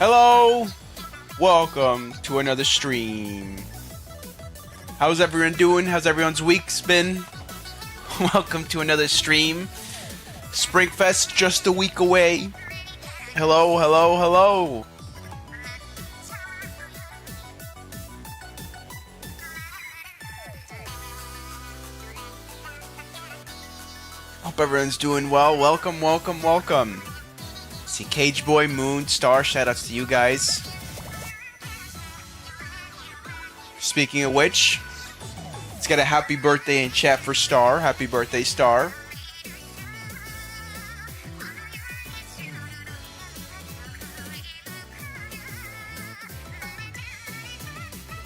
Hello! Welcome to another stream. How's everyone doing? How's everyone's weeks been? Welcome to another stream. SPRINGFEST just a week away. Hello, hello, hello. Hope everyone's doing well. Welcome, welcome, welcome. See Cage Boy, Moon, Star, shoutouts to you guys. Speaking of which, let's get a happy birthday in chat for Star. Happy birthday, Star.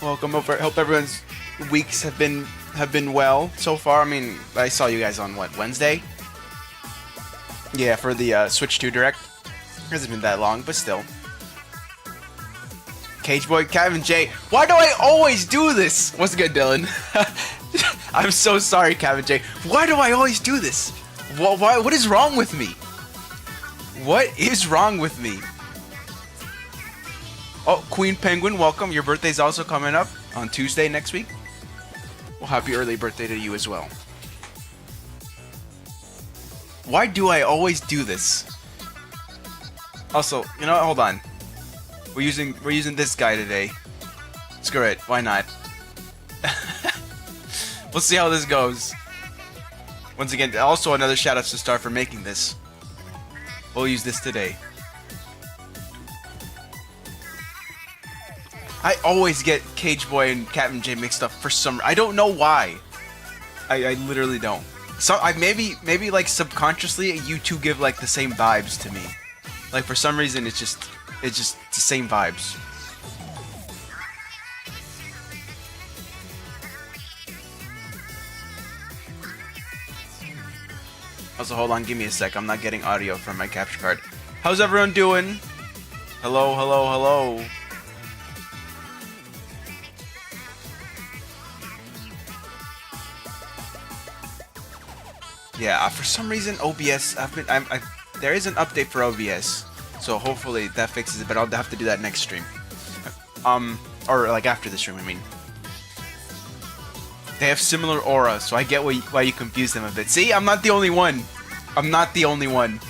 Welcome. Hope everyone's weeks have been well so far. I mean, I saw you guys on what, Wednesday? Yeah, for the Switch 2 Direct. It hasn't been that long, but still. Cage Boy, Kevin J. Why do I always do this? What's good, Dylan? I'm so sorry, Kevin J. Why do I always do this? What is wrong with me? What is wrong with me? Oh, Queen Penguin, welcome. Your birthday's also coming up on Tuesday next week. Well, happy early birthday to you as well. Why do I always do this? Also, you know what? Hold on. We're using this guy today. Screw it. Why not? We'll see how this goes. Once again, also another shout out to Star for making this. We'll use this today. I always get Cage Boy and Captain J mixed up for some. I don't know why. I literally don't. So maybe like subconsciously you two give like the same vibes to me. Like for some reason it's just the same vibes. Also, hold on, give me a sec. I'm not getting audio from my capture card. How's everyone doing? Hello, hello, hello. Yeah, for some reason OBS, there is an update for OBS, so hopefully that fixes it. But I'll have to do that next stream, or like after the stream. I mean, they have similar aura, so I get why you confuse them a bit. See, I'm not the only one. I'm not the only one.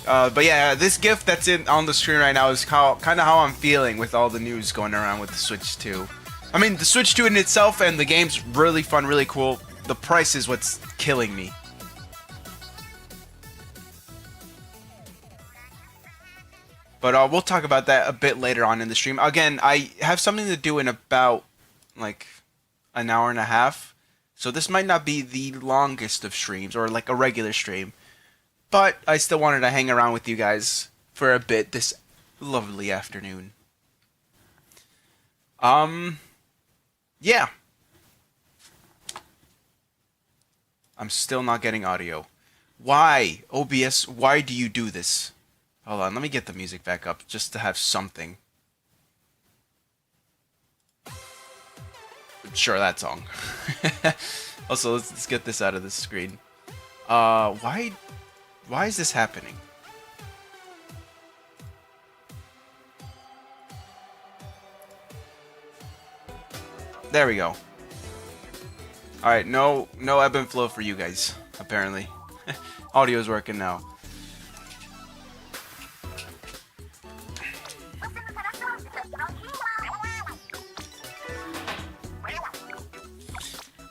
But yeah, this GIF that's on the screen right now is kind of how I'm feeling with all the news going around with the Switch 2. I mean, the Switch 2 in itself and the game's really fun, really cool. The price is what's killing me. But we'll talk about that a bit later on in the stream. Again, I have something to do in about, like, an hour and a half. So this might not be the longest of streams, or like a regular stream. But I still wanted to hang around with you guys for a bit this lovely afternoon. Yeah. I'm still not getting audio. Why? OBS, why do you do this? Hold on, let me get the music back up just to have something. Sure, that song. Also, let's get this out of the screen. Why is this happening? There we go. Alright, no ebb and flow for you guys, apparently. Audio's working now.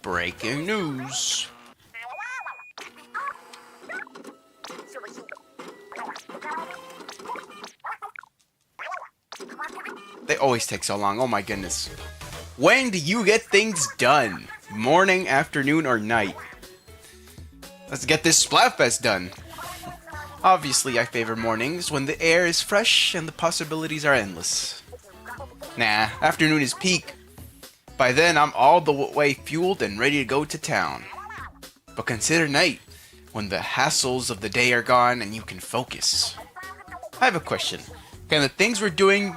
Breaking news. They always take so long, oh my goodness. When do you get things done? Morning, afternoon, or night? Let's get this Splatfest done. Obviously, I favor mornings when the air is fresh and the possibilities are endless. Nah, afternoon is peak. By then, I'm all the way fueled and ready to go to town. But consider night, when the hassles of the day are gone and you can focus. I have a question. Can the things we're doing...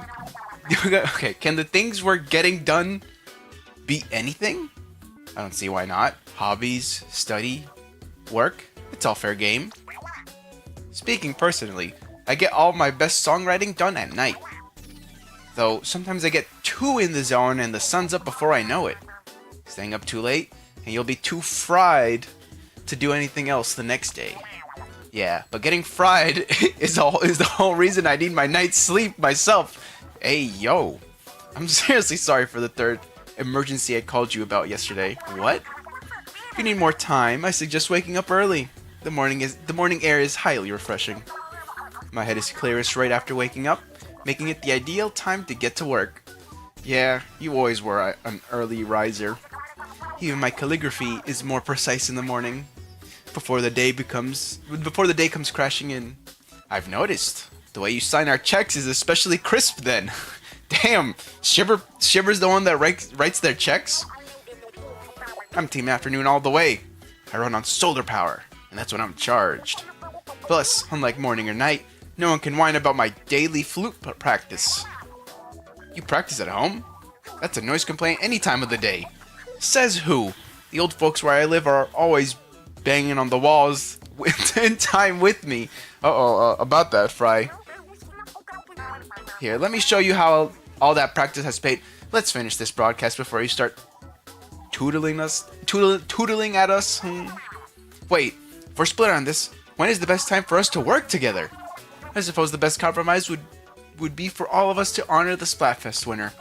Okay, can the things we're getting done be anything? I don't see why not. Hobbies, study, work? It's all fair game. Speaking personally, I get all my best songwriting done at night. Though sometimes I get too in the zone and the sun's up before I know it. Staying up too late, and you'll be too fried to do anything else the next day. Yeah, but getting fried is the whole reason I need my night's sleep myself. Hey, yo. I'm seriously sorry for the third emergency I called you about yesterday. What? If you need more time, I suggest waking up early. The morning air is highly refreshing. My head is clearest right after waking up, making it the ideal time to get to work. Yeah, you always were an early riser. Even my calligraphy is more precise in the morning, before the day comes crashing in. I've noticed. The way you sign our checks is especially crisp then. Damn, Shiver's the one that writes their checks? I'm Team Afternoon all the way. I run on solar power, and that's when I'm charged. Plus, unlike morning or night, no one can whine about my daily flute practice. You practice at home? That's a noise complaint any time of the day. Says who? The old folks where I live are always banging on the walls in time with me. About that, Fry. Here, let me show you how all that practice has paid. Let's finish this broadcast before you start tootling at us. Wait, if we're split on this, when is the best time for us to work together? I suppose the best compromise would be for all of us to honor the Splatfest winner.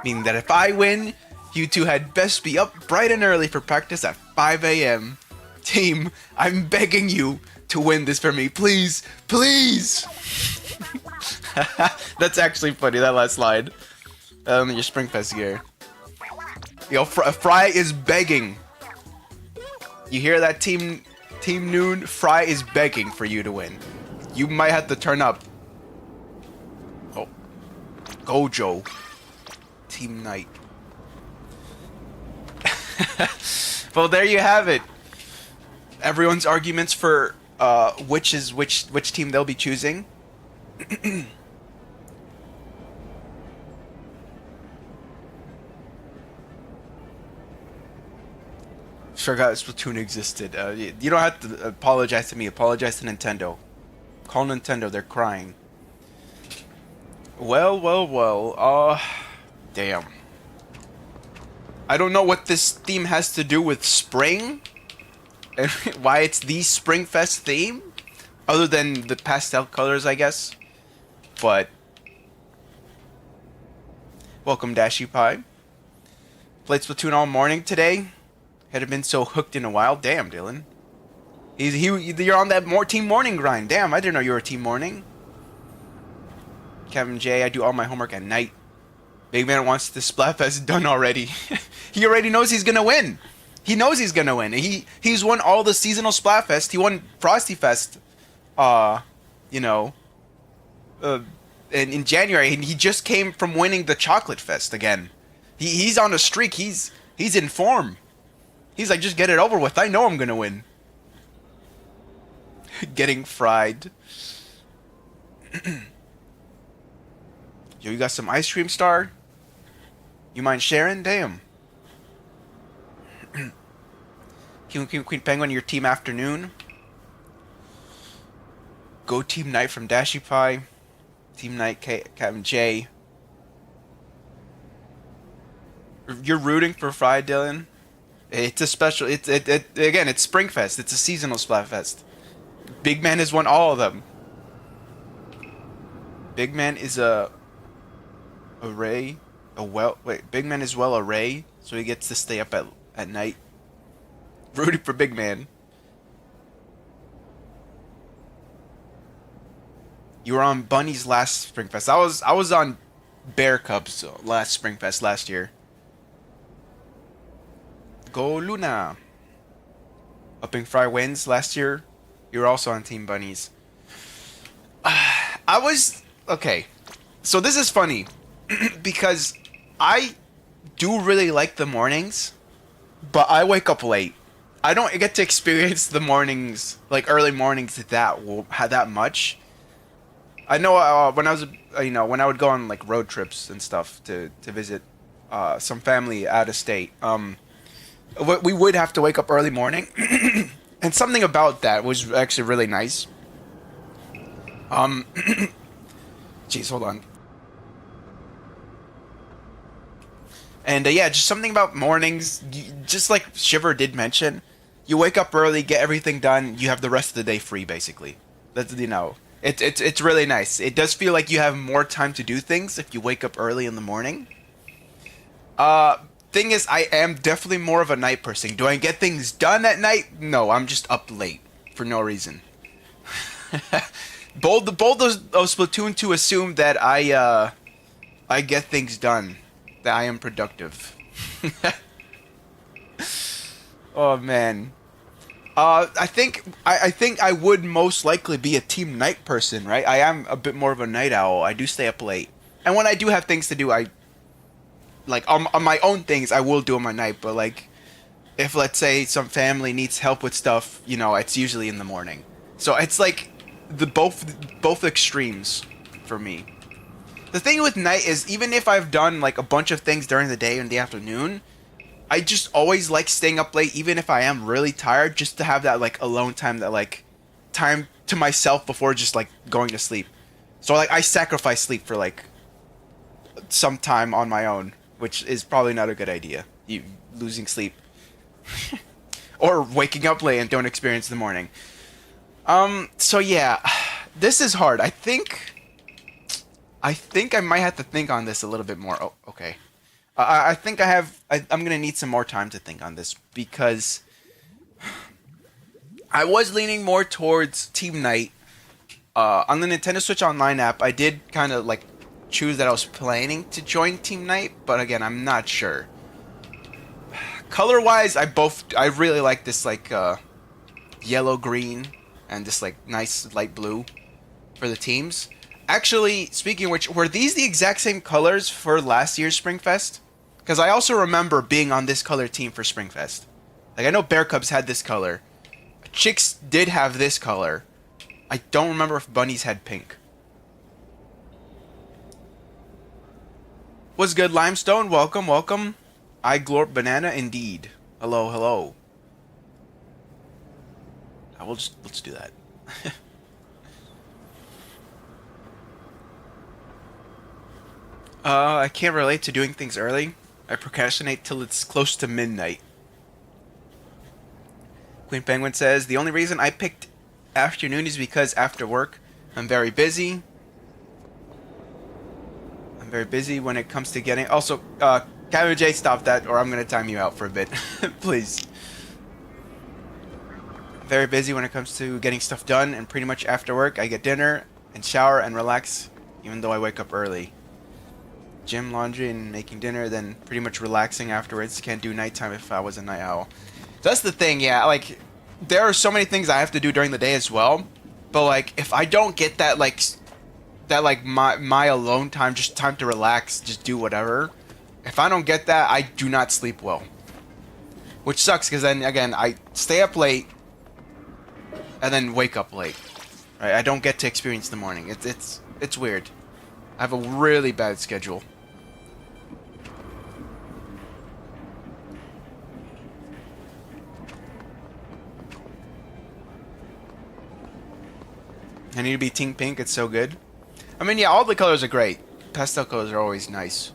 Meaning that if I win, you two had best be up bright and early for practice at 5 a.m. Team, I'm begging you to win this for me, please, please! That's actually funny, that last line. Your Springfest gear. Yo, Fry is begging. You hear that, Team Noon? Fry is begging for you to win. You might have to turn up. Oh. Gojo. Team Night. Well, there you have it. Everyone's arguments for which team they'll be choosing. Forgot Splatoon existed. You don't have to apologize to me. Apologize to Nintendo. Call Nintendo. They're crying. Well. Damn. I don't know what this theme has to do with spring, and why it's the Springfest theme, other than the pastel colors, I guess. But welcome, Dashy Pie. Played Splatoon all morning today. Hadn't been so hooked in a while. Damn, Dylan. You're on that team morning grind. Damn, I didn't know you were team morning. Kevin J, I do all my homework at night. Big Man wants the Splatfest done already. He already knows he's gonna win. He knows he's gonna win. He's won all the seasonal Splatfest. He won Frosty Fest. In January, and he just came from winning the Chocolate Fest again. He's on a streak. He's in form. He's like, just get it over with. I know I'm gonna win. Getting fried. Yo, you got some ice cream, Star? You mind sharing? Damn. King Queen Penguin, your Team Afternoon. Go Team Night from Dashy Pie. Team Night, Captain J. You're rooting for Fry, Dylan? It's a special... Again, it's Springfest. It's a seasonal Splatfest. Big Man has won all of them. Big Man is Big Man is well array, so he gets to stay up at night. Rooting for Big Man. You were on Bunny's last Springfest. I was on Bear Cub's last Springfest last year. Go Luna. Upping Fry wins last year. You were also on Team Bunnies. Okay. So this is funny because I do really like the mornings, but I wake up late. I don't get to experience the mornings, like early mornings, that much. I know when I would go on like road trips and stuff to visit some family out of state. We would have to wake up early morning, And something about that was actually really nice. Jeez, hold on. And yeah, just something about mornings. Just like Shiver did mention, you wake up early, get everything done. You have the rest of the day free, basically. That's, you know, it's really nice. It does feel like you have more time to do things if you wake up early in the morning. Thing is, I am definitely more of a night person. Do I get things done at night? No, I'm just up late for no reason. bold of Splatoon to assume that I get things done, that I am productive. Oh man. I think I would most likely be a team night person, right? I am a bit more of a night owl. I do stay up late, and when I do have things to do, I like on my own things, I will do on my night. But like, if let's say some family needs help with stuff, you know, it's usually in the morning. So it's like the both extremes for me. The thing with night is, even if I've done like a bunch of things during the day and the afternoon, I just always like staying up late, even if I am really tired, just to have that like alone time, that like time to myself before just like going to sleep. So like I sacrifice sleep for like some time on my own, which is probably not a good idea. You losing sleep or waking up late and don't experience the morning. So yeah, this is hard. I think I might have to think on this a little bit more. Oh, okay. I think I'm gonna need some more time to think on this, because I was leaning more towards Team Night. On the Nintendo Switch Online app, I did kind of like choose that I was planning to join Team Night, but again, I'm not sure. Color-wise, I really like this like yellow-green and this like nice light blue for the teams. Actually, speaking of which, were these the exact same colors for last year's SPRINGFEST? Because I also remember being on this color team for SPRINGFEST. Like, I know Bear Cubs had this color. Chicks did have this color. I don't remember if Bunnies had pink. What's good, Limestone? Welcome, welcome. I glorp banana indeed. Hello, hello. Let's do that. I can't relate to doing things early. I procrastinate till it's close to midnight. Queen Penguin says, the only reason I picked afternoon is because after work, I'm very busy. I'm very busy when it comes to getting... Also, Kevin J, stop that, or I'm going to time you out for a bit. Please. Very busy when it comes to getting stuff done, and pretty much after work, I get dinner and shower and relax, even though I wake up early. Gym, laundry, and making dinner, then pretty much relaxing afterwards. Can't do nighttime if I was a night owl. So that's the thing, yeah, like, there are so many things I have to do during the day as well, but like, if I don't get that my alone time, just time to relax, just do whatever, if I don't get that, I do not sleep well. Which sucks, because then, again, I stay up late, and then wake up late. Right? I don't get to experience the morning. It's weird. I have a really bad schedule. I need to be Team Pink. It's so good. I mean, yeah, all the colors are great. Pastel colors are always nice.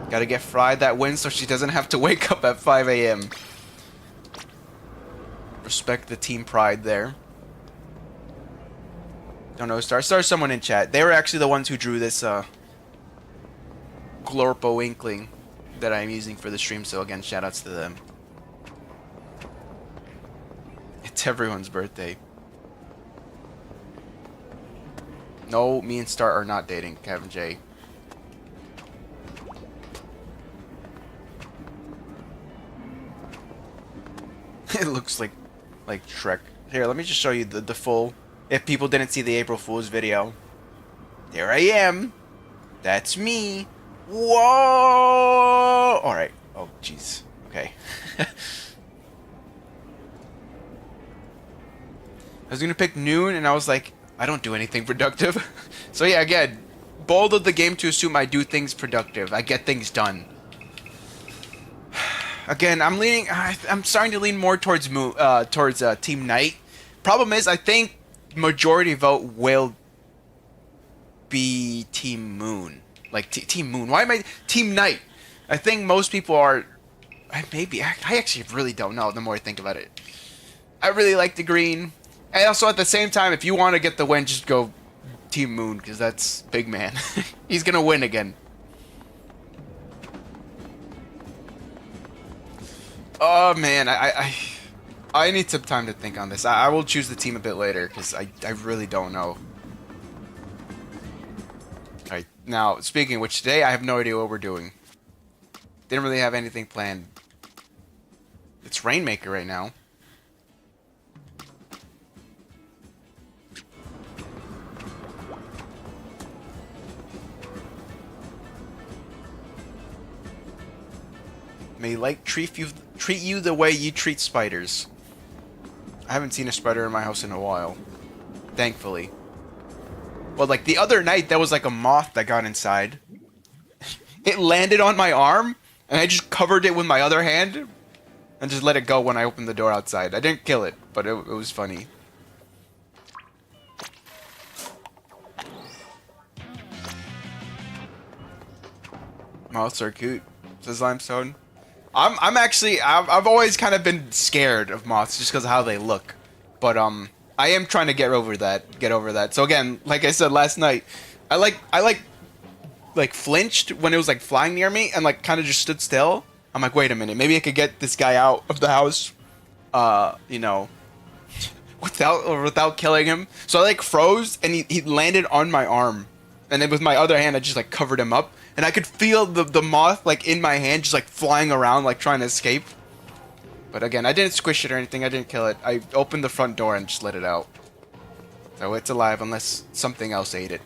Gotta get Fried that win so she doesn't have to wake up at 5 a.m. Respect the team pride there. Don't know, Star someone in chat. They were actually the ones who drew this Glorpo Inkling that I'm using for the stream, so again, shoutouts to them. It's everyone's birthday. No, me and Star are not dating, Kevin J. It looks like Shrek. Here, let me just show you the full... If people didn't see the April Fool's video. There I am. That's me. Whoa! Alright. Oh, jeez. Okay. I was gonna pick noon, and I was like, I don't do anything productive. So yeah, again, bold of the game to assume I do things productive. I get things done. Again, I'm starting to lean more towards Team Knight. Problem is, I think majority vote will be Team Moon. Like Team Moon. Why am I Team Knight? I think most people are. Maybe I actually really don't know. The more I think about it, I really like the green. And also at the same time, if you want to get the win, just go Team Moon because that's big man. He's gonna win again. Oh man, I need some time to think on this. I will choose the team a bit later because I really don't know. Alright, now speaking of which, today I have no idea what we're doing. Didn't really have anything planned. It's Rainmaker right now. May light treat you the way you treat spiders. I haven't seen a spider in my house in a while. Thankfully. Well, like the other night, there was like a moth that got inside. It landed on my arm, and I just covered it with my other hand, and just let it go when I opened the door outside. I didn't kill it, but it was funny. Moths are cute, says Limestone. I've always kind of been scared of moths just because of how they look, but I am trying to get over that. So again, like I said last night, I flinched when it was like flying near me and like kind of just stood still. I'm like, wait a minute, maybe I could get this guy out of the house, you know, without killing him. So I like froze and he landed on my arm, and then with my other hand I just like covered him up. And I could feel the moth, like, in my hand, just, like, flying around, like, trying to escape. But again, I didn't squish it or anything. I didn't kill it. I opened the front door and just let it out. So it's alive unless something else ate it.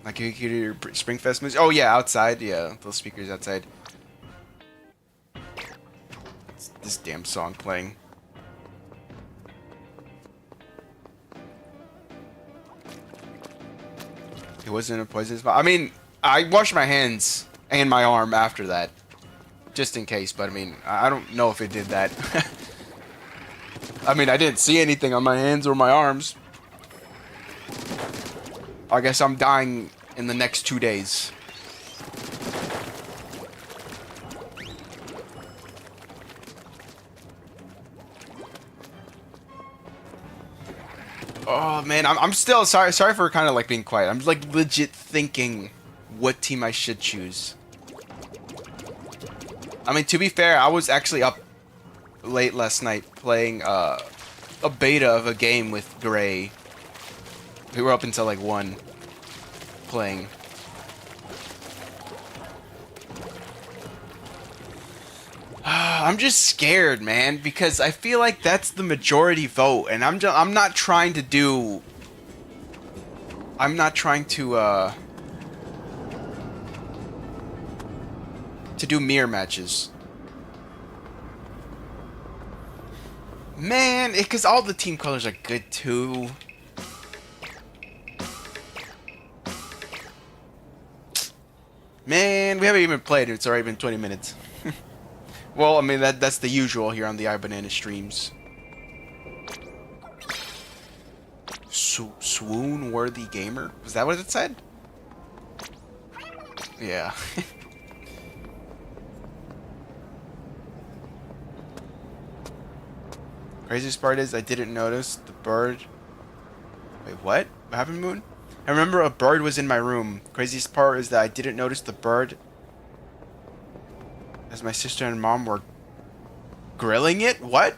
Like, you hear your Springfest music? Oh, yeah, outside. Yeah, those speakers outside. It's this damn song playing. It wasn't a poisonous spot. I mean, I washed my hands and my arm after that. Just in case, but I mean, I don't know if it did that. I mean, I didn't see anything on my hands or my arms. I guess I'm dying in the next 2 days. Oh man, I'm still sorry for kind of like being quiet. I'm like legit thinking what team I should choose. I mean, to be fair, I was actually up late last night playing a beta of a game with Gray. We were up until like 1 playing. I'm just scared, man, because I feel like that's the majority vote, and I'm not trying to do mirror matches. Man, because all the team colors are good too. Man, we haven't even played it. It's already been 20 minutes. Well, I mean, that's the usual here on the iBanana streams. Swoon-worthy gamer? Was that what it said? Yeah. Craziest part is I didn't notice the bird. Wait, what? What happened, Moon? I remember a bird was in my room. Craziest part is that I didn't notice the bird as my sister and mom were grilling it? What?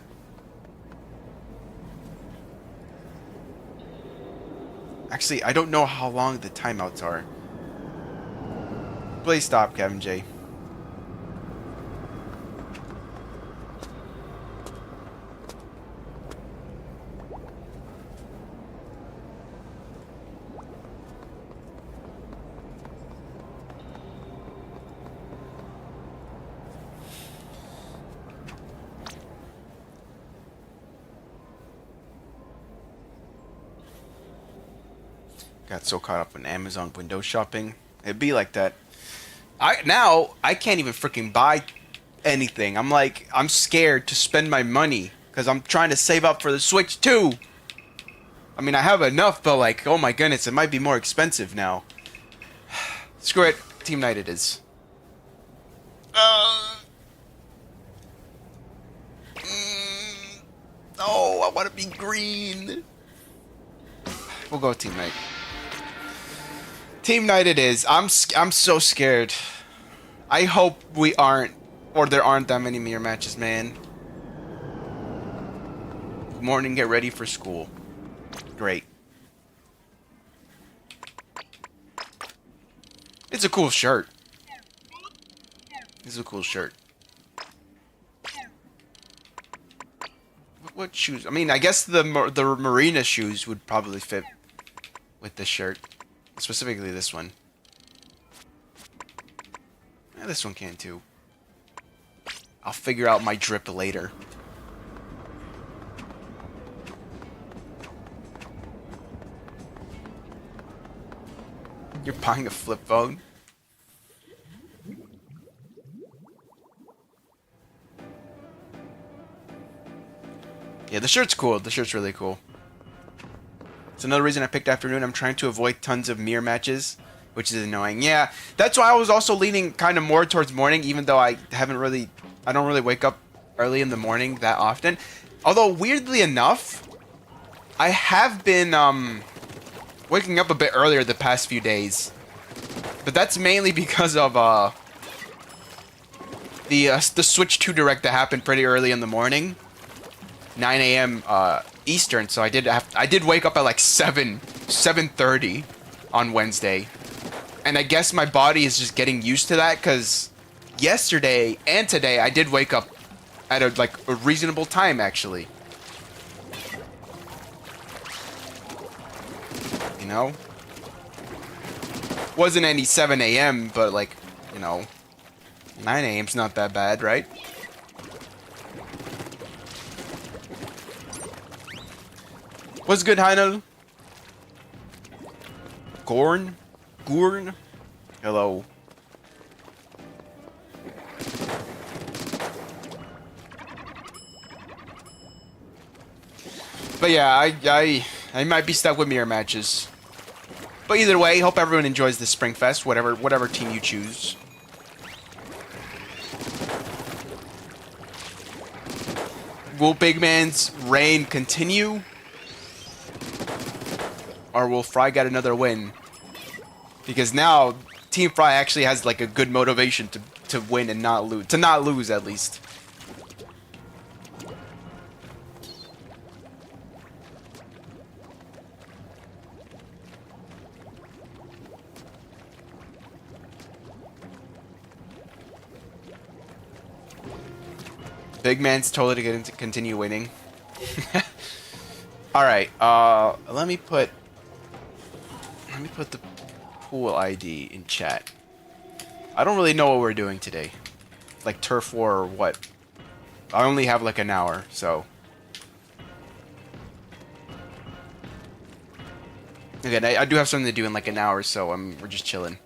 Actually, I don't know how long the timeouts are. Please stop, Kevin J. Got so caught up in Amazon window shopping. It'd be like that. I can't even freaking buy anything. I'm scared to spend my money because I'm trying to save up for the Switch 2. I mean, I have enough, but like, oh my goodness, it might be more expensive now. Screw it. Team Night it is. Oh, I want to be green. We'll go Team Night. Team Night it is. I'm so scared. I hope we aren't, or there aren't that many mirror matches, man. Good morning, get ready for school. Great. It's a cool shirt. It's a cool shirt. What shoes? I mean, I guess the Marina shoes would probably fit with this shirt. Specifically this one. Yeah, this one can too. I'll figure out my drip later. You're buying a flip phone? Yeah, the shirt's cool. The shirt's really cool. It's another reason I picked afternoon. I'm trying to avoid tons of mirror matches, which is annoying. Yeah, that's why I was also leaning kind of more towards morning, even though I don't really wake up early in the morning that often. Although, weirdly enough, I have been waking up a bit earlier the past few days. But that's mainly because of the Switch 2 Direct that happened pretty early in the morning. 9 a.m. Eastern, so I did wake up at like 7:30 on Wednesday. And I guess my body is just getting used to that, because yesterday and today I did wake up at a reasonable time, actually. You know? Wasn't any 7 a.m., but like, you know, 9 a.m.'s not that bad, right? What's good, Heino? Gorn? Hello. But yeah, I might be stuck with mirror matches. But either way, hope everyone enjoys the SPRINGFEST, whatever team you choose. Will Big Man's reign continue? Or will Fry get another win? Because now Team Fry actually has like a good motivation to win and not lose. To not lose, at least. Big Man's totally going to continue winning. Alright, let me put the pool ID in chat. I don't really know what we're doing today. Like turf war or what. I only have like an hour, so. Again, I do have something to do in like an hour, so we're just chilling.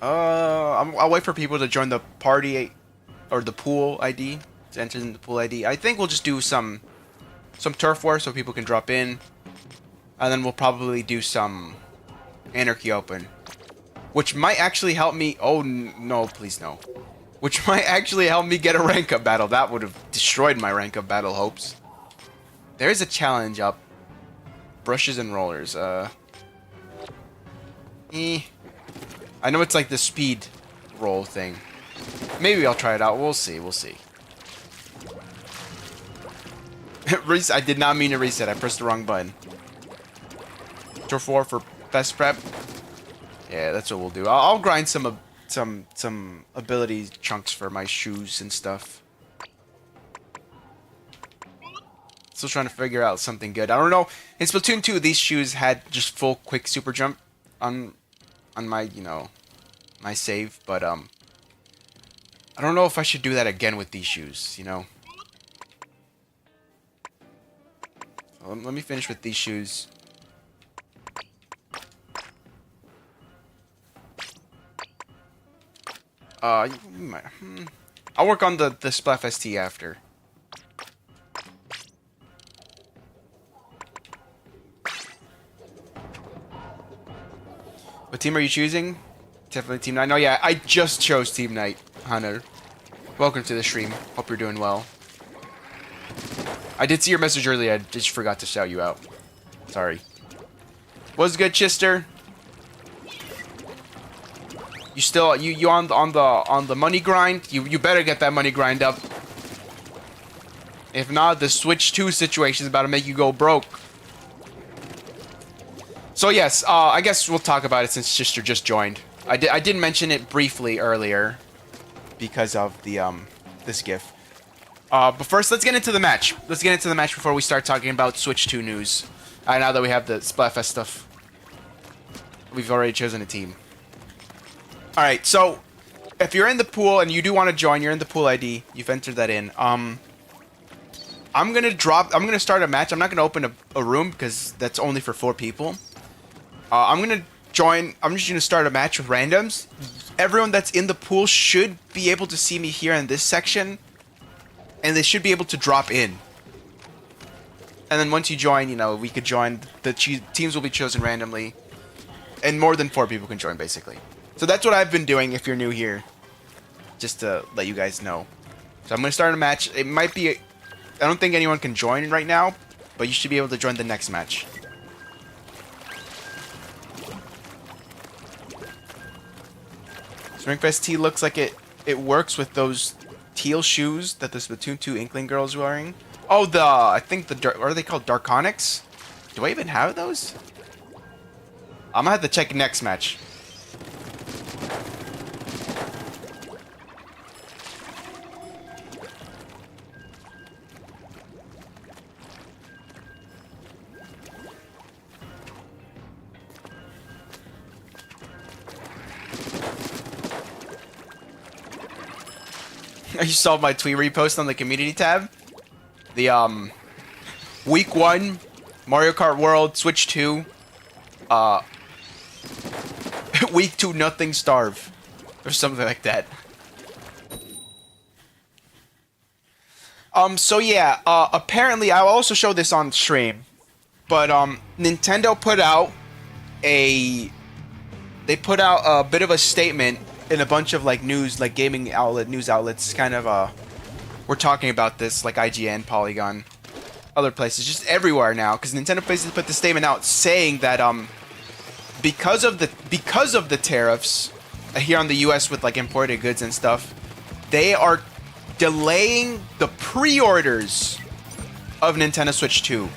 I'll wait for people to join the party or the pool ID. To enter in the pool ID. I think we'll just do some turf war so people can drop in. And then we'll probably do some Anarchy Open. Which might actually help me... Oh, no, please no. Which might actually help me get a rank up battle. That would have destroyed my rank up battle hopes. There's a challenge up. Brushes and rollers. I know it's like the speed roll thing. Maybe I'll try it out. We'll see. We'll see. I did not mean to reset. I pressed the wrong button. Turf war for best prep. Yeah, that's what we'll do. I'll grind some ability chunks for my shoes and stuff. Still trying to figure out something good. I don't know. In Splatoon 2, these shoes had just full quick super jump on my, you know, my save, but I don't know if I should do that again with these shoes, you know. Let me finish with these shoes. I'll work on the Splatfest tee after. What team are you choosing? Definitely Team Night. No, yeah, I just chose Team Night, Hunter. Welcome to the stream. Hope you're doing well. I did see your message earlier. I just forgot to shout you out. Sorry. What's good, Chister? You still you on the money grind? You better get that money grind up. If not, the Switch 2 situation is about to make you go broke. So yes, I guess we'll talk about it since Chister just joined. I did mention it briefly earlier because of the this GIF. But first, let's get into the match. Let's get into the match before we start talking about Switch 2 news. Now that we have the Splatfest stuff, we've already chosen a team. All right, so if you're in the pool and you do want to join, you're in the pool ID. You've entered that in. I'm gonna start a match. I'm not gonna open a room because that's only for 4 people. I'm gonna join. I'm just gonna start a match with randoms. Everyone that's in the pool should be able to see me here in this section, and they should be able to drop in. And then once you join, you know, we could join. The teams will be chosen randomly, and more than 4 people can join, basically. So that's what I've been doing if you're new here, just to let you guys know. So I'm gonna start a match. It might be. I don't think anyone can join right now, but you should be able to join the next match. SPRINGFEST tee looks like it works with those teal shoes that the Splatoon 2 Inkling girl's wearing. Oh, I think what are they called? Darkonics? Do I even have those? I'm gonna have to check next match. You saw my tweet repost on the community tab. The week 1 Mario Kart World Switch 2. Week 2 nothing starve, or something like that. So yeah, apparently I'll also show this on stream, but Nintendo put out a bit of a statement in a bunch of like news, like gaming news outlets, kind of we're talking about this, like IGN, Polygon, other places, just everywhere now, because Nintendo basically put the statement out saying that because of the tariffs here on the US with like imported goods and stuff, they are delaying the pre-orders of Nintendo Switch 2.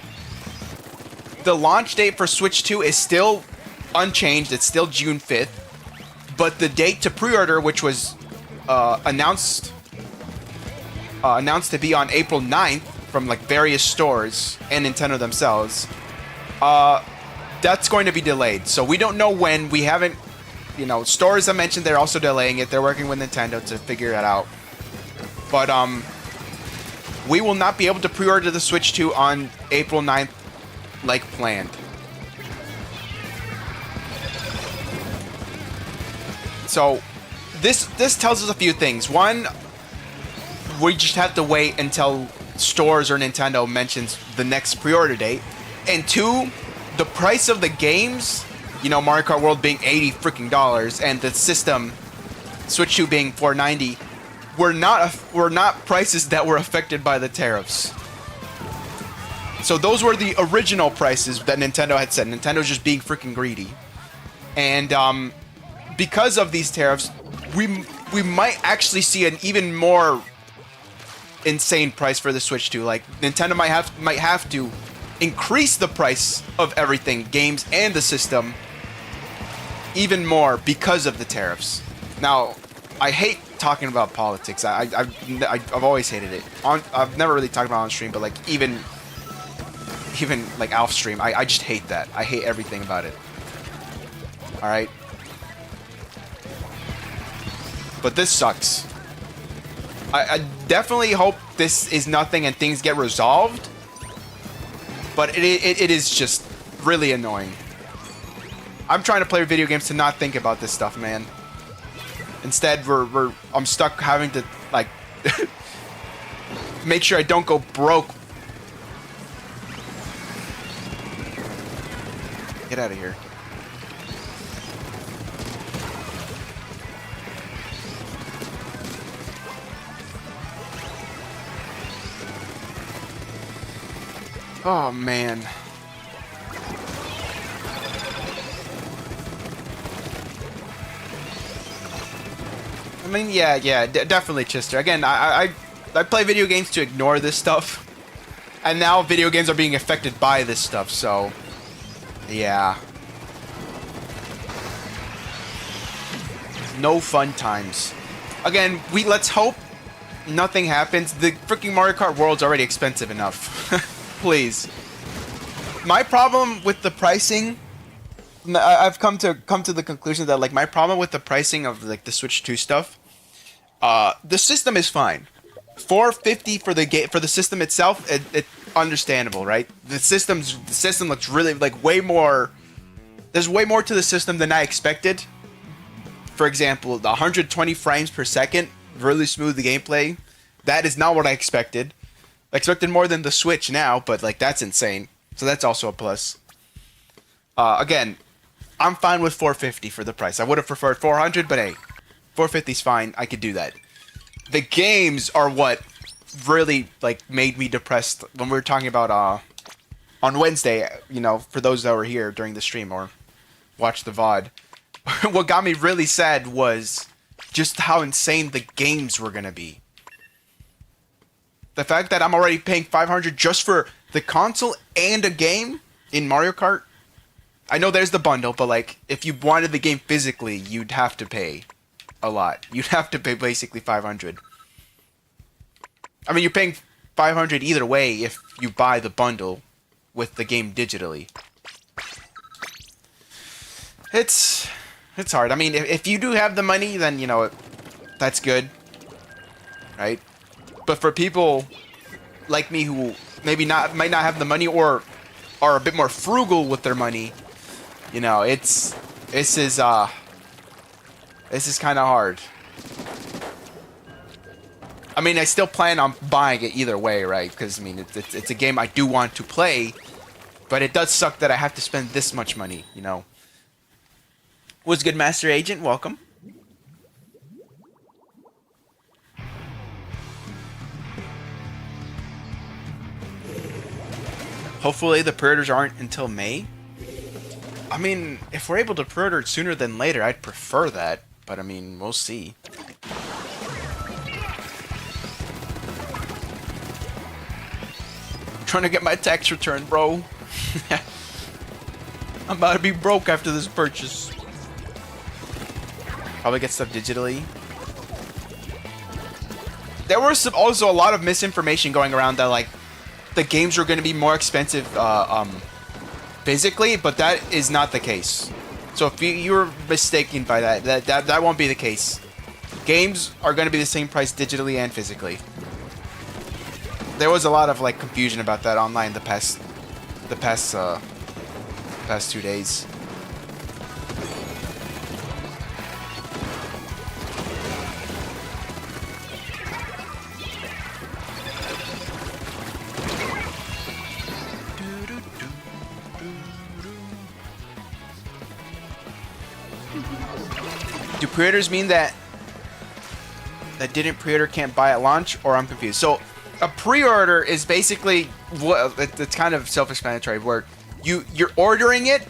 The launch date for Switch 2 is still unchanged. It's still June 5th. But the date to pre-order, which was announced to be on April 9th from like various stores and Nintendo themselves, that's going to be delayed. So we don't know when. We haven't, you know, stores I mentioned, they're also delaying it. They're working with Nintendo to figure it out. But we will not be able to pre-order the Switch 2 on April 9th like planned. So this tells us a few things. One, we just have to wait until stores or Nintendo mentions the next pre-order date. And 2, the price of the games, you know, Mario Kart World being $80 freaking and the system Switch 2 being $490, were not prices that were affected by the tariffs. So those were the original prices that Nintendo had said. Nintendo's just being freaking greedy. And because of these tariffs, we might actually see an even more insane price for the Switch 2. Like Nintendo might have to increase the price of everything, games and the system, even more because of the tariffs. Now, I hate talking about politics. I've always hated it. I've never really talked about it on stream, but like even like off stream, I just hate that. I hate everything about it. All right. But this sucks. I definitely hope this is nothing and things get resolved. But it is just really annoying. I'm trying to play video games to not think about this stuff, man. Instead, I'm stuck having to, like, make sure I don't go broke. Get out of here. Oh, man. I mean, yeah, definitely, Chister. Again, I play video games to ignore this stuff. And now video games are being affected by this stuff, so... yeah. No fun times. Again, let's hope nothing happens. The freaking Mario Kart World's already expensive enough. Please. My problem with the pricing... I've come to the conclusion that, like, my problem with the pricing of, like, the Switch 2 stuff... the system is fine. $450 for the system itself, it's understandable, right? The system looks really, like, way more... there's way more to the system than I expected. For example, the 120 frames per second, really smooth gameplay. That is not what I expected. I expected more than the Switch now, but, like, that's insane. So that's also a plus. Again, I'm fine with $450 for the price. I would have preferred $400, but hey, $450 is fine. I could do that. The games are what really, like, made me depressed when we were talking about on Wednesday, you know, for those that were here during the stream or watched the VOD. What got me really sad was just how insane the games were gonna be. The fact that I'm already paying $500 just for the console and a game in Mario Kart. I know there's the bundle, but, like, if you wanted the game physically, you'd have to pay a lot. You'd have to pay basically $500. I mean, you're paying $500 either way if you buy the bundle with the game digitally. It's hard. I mean, if you do have the money, then, you know, that's good, right? But for people like me who maybe might not have the money or are a bit more frugal with their money, you know, this is kind of hard. I mean, I still plan on buying it either way, right? Because, I mean, it's a game I do want to play, but it does suck that I have to spend this much money, you know. What's good, Master Agent? Welcome. Hopefully the pre-orders aren't until May. I mean, if we're able to pre-order it sooner than later, I'd prefer that. But, I mean, we'll see. I'm trying to get my tax return, bro. I'm about to be broke after this purchase. Probably get stuff digitally. There was also a lot of misinformation going around that, like, the games were going to be more expensive physically, but that is not the case. So if you're mistaken by that won't be the case. Games are going to be the same price digitally and physically. There was a lot of, like, confusion about that online the past 2 days. Do pre-orders mean that didn't pre-order can't buy at launch, or I'm confused? So a pre-order is basically it's kind of self-explanatory, where you're ordering it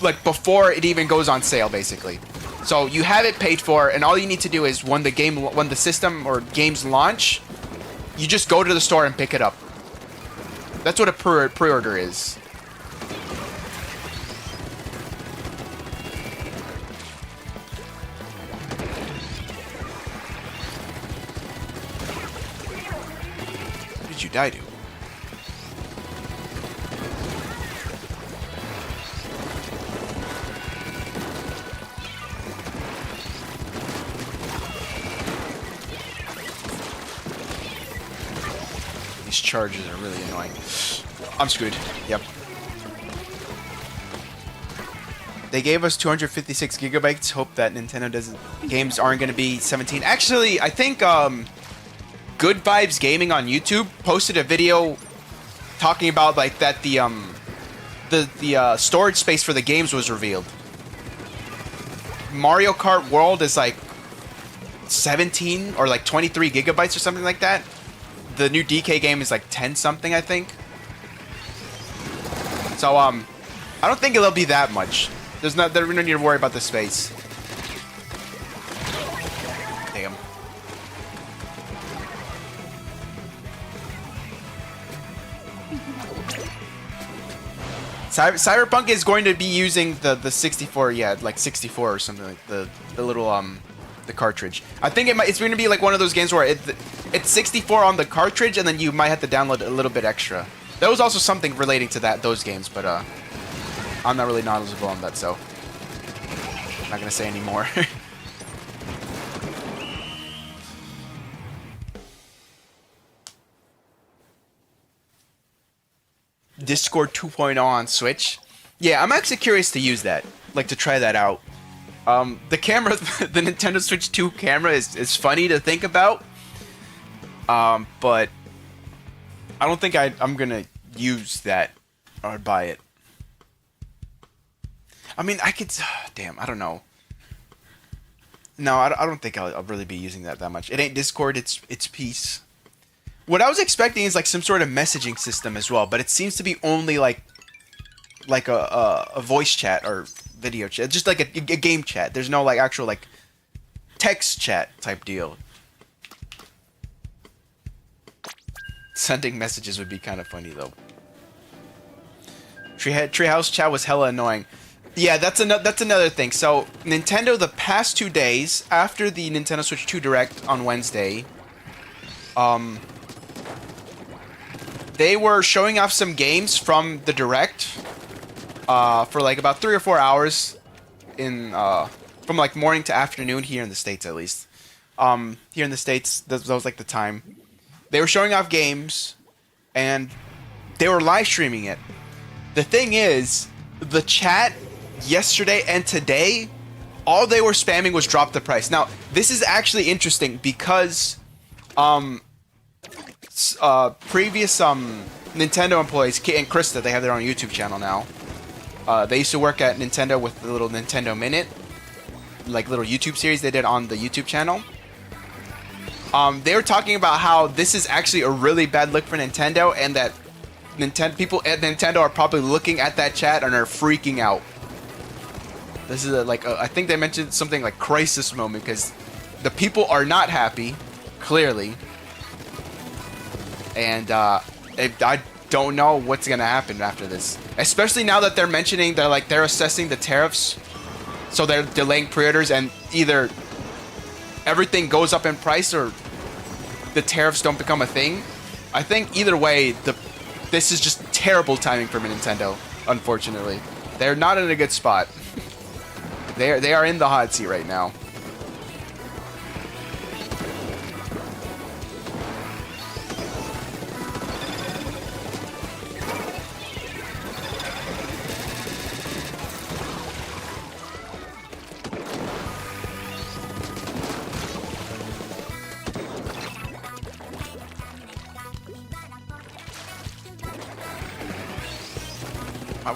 like before it even goes on sale, basically. So you have it paid for, and all you need to do is when the system or games launch, you just go to the store and pick it up. That's what a pre-order is. What did you die to? These charges are really annoying. I'm screwed. Yep. They gave us 256 gigabytes. Hope that Nintendo doesn't. Games aren't going to be 17. Actually, I think Good Vibes Gaming on YouTube posted a video talking about like that the storage space for the games was revealed. Mario Kart World is like 17 or like 23 gigabytes or something like that. The new DK game is like 10 something, I think. So I don't think it'll be that much. There's no need to worry about the space. Damn. Cyberpunk is going to be using the 64, yeah, like 64 or something, like the little the cartridge. I think it's going to be like one of those games where it's 64 on the cartridge, and then you might have to download a little bit extra. There was also something relating to those games, but I'm not really knowledgeable on that, so I'm not gonna say any more. Discord 2.0 on Switch. Yeah, I'm actually curious to use that, like to try that out. The camera, the Nintendo Switch 2 camera is funny to think about, but I don't think I'm gonna use that or buy it. I mean, I could. Damn, I don't know. No, I don't think I'll really be using that much. It ain't Discord. It's Peace. What I was expecting is like some sort of messaging system as well, but it seems to be only like a voice chat or video chat, just like a game chat. There's no like actual like text chat type deal. Sending messages would be kind of funny though. Treehouse chat was hella annoying. Yeah, that's another thing. So Nintendo, the past 2 days after the Nintendo Switch 2 Direct on Wednesday, they were showing off some games from the Direct for like about 3 or 4 hours from like morning to afternoon here in the States at least. Here in the States, that was like the time. They were showing off games, and they were live streaming it. The thing is, the chat yesterday and today, all they were spamming was drop the price. Now, this is actually interesting because previous Nintendo employees, Kit and Krista, they have their own YouTube channel now. They used to work at Nintendo with the little Nintendo Minute, like little YouTube series they did on the YouTube channel. They were talking about how this is actually a really bad look for Nintendo, and that people at Nintendo are probably looking at that chat and are freaking out. This is I think they mentioned something like crisis moment, because the people are not happy, clearly. And I don't know what's gonna happen after this, especially now that they're mentioning they're assessing the tariffs, so they're delaying pre-orders, and either everything goes up in price or the tariffs don't become a thing. I think either way, this is just terrible timing for Nintendo. Unfortunately, they're not in a good spot. They are in the hot seat right now.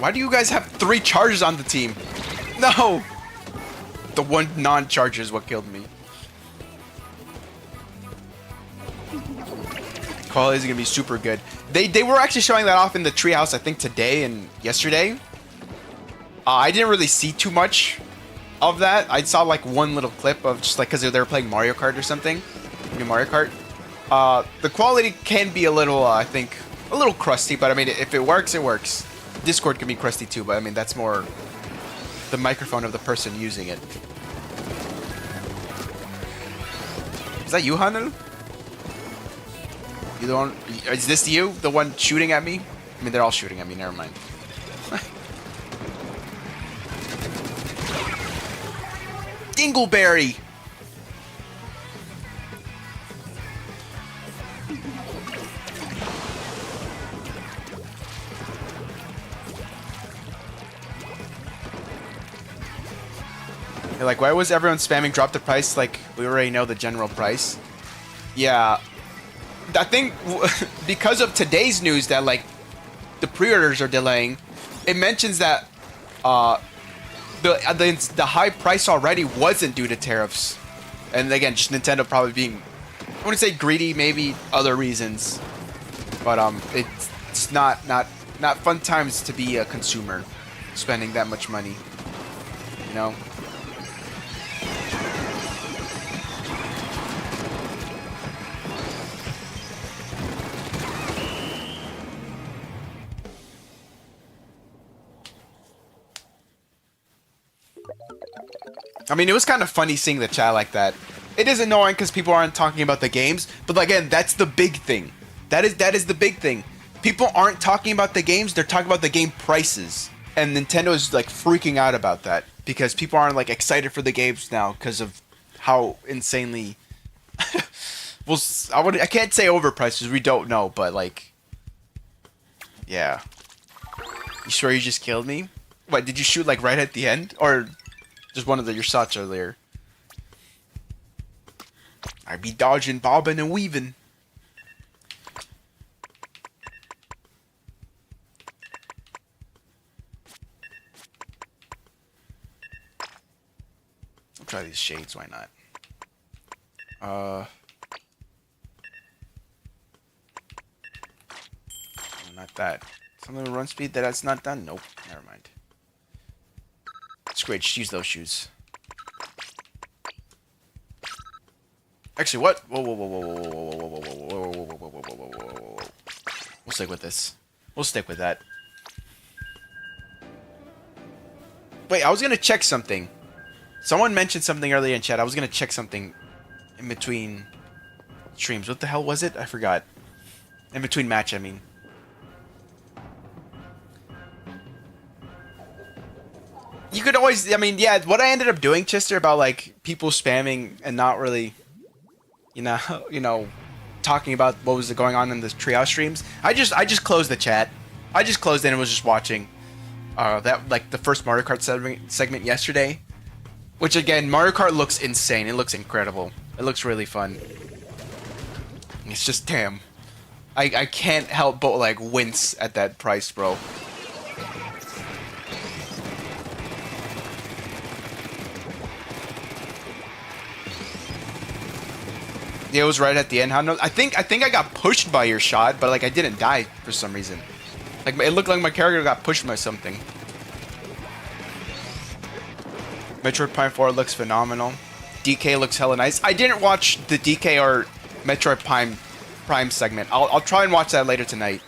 Why do you guys have 3 charges on the team? No! The one non-charger is what killed me. Quality is gonna be super good. They were actually showing that off in the treehouse, I think today and yesterday. I didn't really see too much of that. I saw like one little clip of just like, because they were playing Mario Kart or something. New Mario Kart. The quality can be a little, I think, a little crusty, but I mean, if it works, it works. Discord can be crusty too, but I mean, that's more the microphone of the person using it. Is that you, Hanel? You the one? Is this you? The one shooting at me? I mean, they're all shooting at me. Never mind. Dingleberry. They're like, why was everyone spamming drop the price? Like, we already know the general price. Yeah. I think because of today's news that, like, the pre-orders are delaying, it mentions that the high price already wasn't due to tariffs. And again, just Nintendo probably being, I wouldn't say greedy, maybe other reasons. But it's not fun times to be a consumer spending that much money, you know? I mean, it was kind of funny seeing the chat like that. It is annoying because people aren't talking about the games, but again, that's the big thing. That is the big thing. People aren't talking about the games, they're talking about the game prices. And Nintendo is like freaking out about that because people aren't like excited for the games now because of how insanely well, I can't say overpriced because we don't know, but like, yeah. You sure you just killed me? What, did you shoot like right at the end? Or just one of your shots earlier? I be dodging, bobbing, and weaving. I'll try these shades, why not? Not that. Something with run speed that's not done? Nope, never mind. It's great, just use those shoes. Actually, what? Whoa, whoa, whoa, whoa, whoa, whoa, whoa, whoa, whoa, whoa, whoa, whoa, whoa, whoa, whoa, whoa. We'll stick with this. We'll stick with that. Wait, I was gonna check something. Someone mentioned something earlier in chat. I was gonna check something in between streams. What the hell was it? I forgot. In between match, I mean. You could always, I mean, yeah, what I ended up doing, Chester, about like people spamming and not really, you know, talking about what was going on in the Treehouse streams. I just closed the chat. I just closed it and was just watching that, like, the first Mario Kart segment yesterday. Which, again, Mario Kart looks insane. It looks incredible. It looks really fun. It's just, damn. I can't help but, like, wince at that price, bro. Yeah, it was right at the end. I think I got pushed by your shot, but like I didn't die for some reason. Like it looked like my character got pushed by something. Metroid Prime 4 looks phenomenal. DK looks hella nice. I didn't watch the DK or Metroid Prime segment. I'll try and watch that later tonight.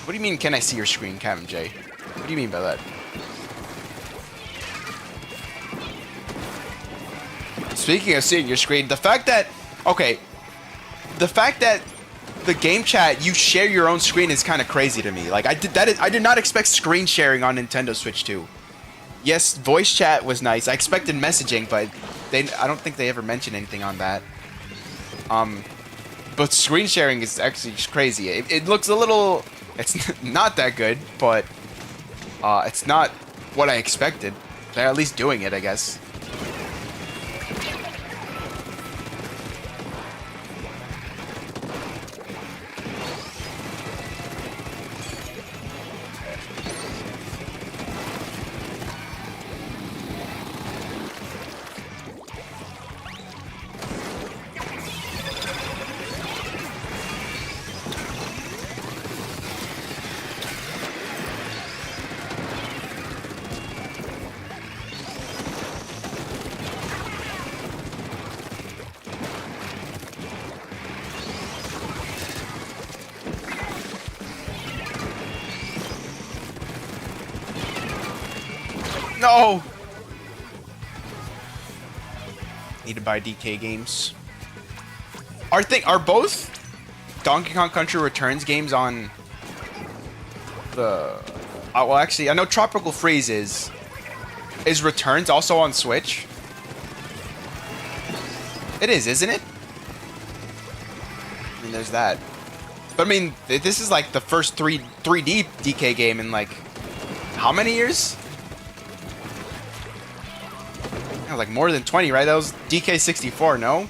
What do you mean, can I see your screen, Captain J? What do you mean by that? Speaking of seeing your screen, the fact that... Okay. The fact that the game chat, you share your own screen is kind of crazy to me. Like, I did not expect screen sharing on Nintendo Switch 2. Yes, voice chat was nice. I expected messaging, but I don't think they ever mentioned anything on that. But screen sharing is actually just crazy. It looks a little... It's not that good, but it's not what I expected. They're at least doing it, I guess. No! Need to buy DK games. Are both Donkey Kong Country Returns games on the Well, actually, I know Tropical Freeze is Returns also on Switch? It is, isn't it? I mean, there's that. But I mean, this is like the first 3D DK game in like how many years? Yeah, like more than 20, right? That was DK64, no?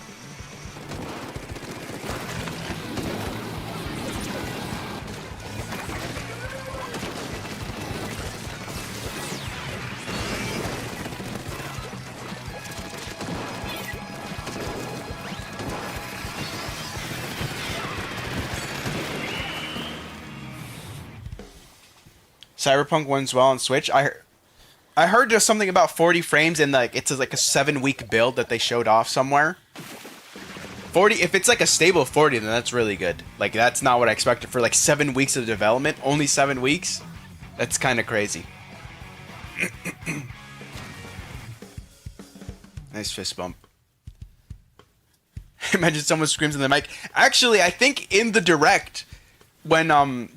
Cyberpunk wins well on Switch. I heard just something about 40 frames and like it's like a 7-week build that they showed off somewhere. 40, if it's like a stable 40, then that's really good. Like that's not what I expected for like 7 weeks of development. Only 7 weeks. That's kind of crazy. Nice fist bump. Imagine someone screams in the mic. Actually, I think in the direct, when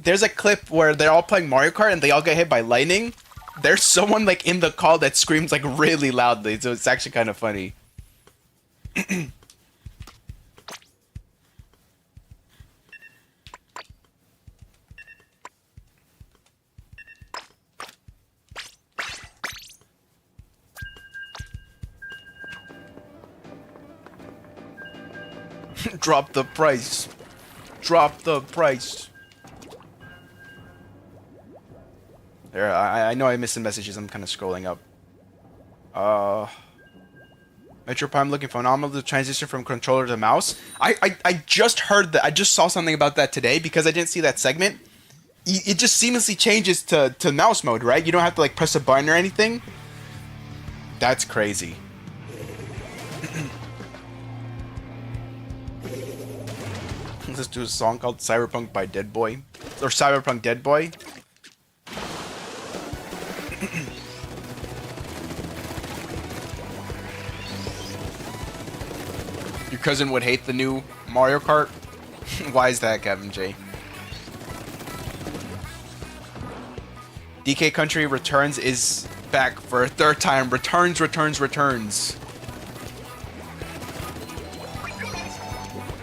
there's a clip where they're all playing Mario Kart and they all get hit by lightning, there's someone like in the call that screams like really loudly, so it's actually kind of funny. Drop the price. Drop the price. There, I know I missed some messages. I'm kind of scrolling up. Metro Prime looking phenomenal. The transition from controller to mouse. I just heard that. I just saw something about that today because I didn't see that segment. It just seamlessly changes to mouse mode, right? You don't have to like press a button or anything. That's crazy. Let's do a song called Cyberpunk by Dead Boy. Or Cyberpunk Dead Boy. Your cousin would hate the new Mario Kart? Why is that, Kevin J? DK Country Returns is back for a third time. Returns.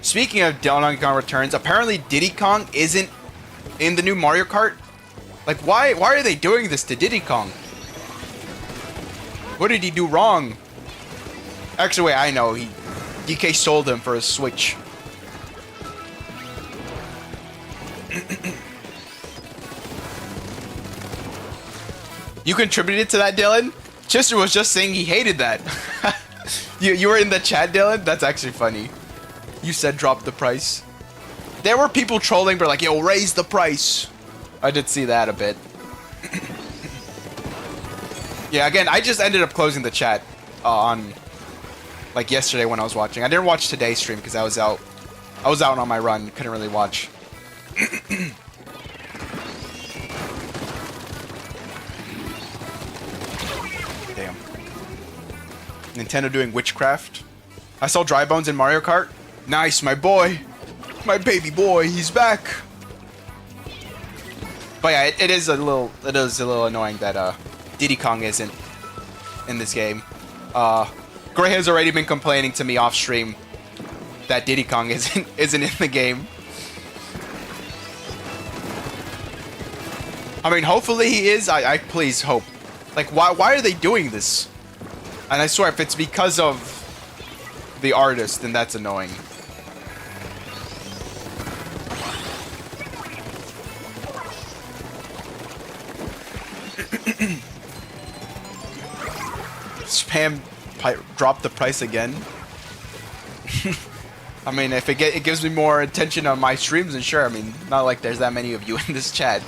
Speaking of Donkey Kong Returns, apparently Diddy Kong isn't in the new Mario Kart. Like, why are they doing this to Diddy Kong? What did he do wrong? Actually, wait, I know. DK sold him for a Switch. You contributed to that, Dylan? Chester was just saying he hated that. You were in the chat, Dylan? That's actually funny. You said drop the price. There were people trolling, but like, yo, raise the price. I did see that a bit. Yeah, again, I just ended up closing the chat on like yesterday when I was watching. I didn't watch today's stream because I was out on my run. Couldn't really watch. Damn. Nintendo doing witchcraft. I saw Dry Bones in Mario Kart. Nice, my boy. My baby boy, he's back. But yeah, it is a little annoying that Diddy Kong isn't in this game. Gray has already been complaining to me off stream that Diddy Kong isn't in the game. I mean, hopefully he is. I please hope. Like, why are they doing this? And I swear, if it's because of the artist, then that's annoying. Spam drop the price again. I mean, if it gives me more attention on my streams, then sure. I mean, not like there's that many of you in this chat.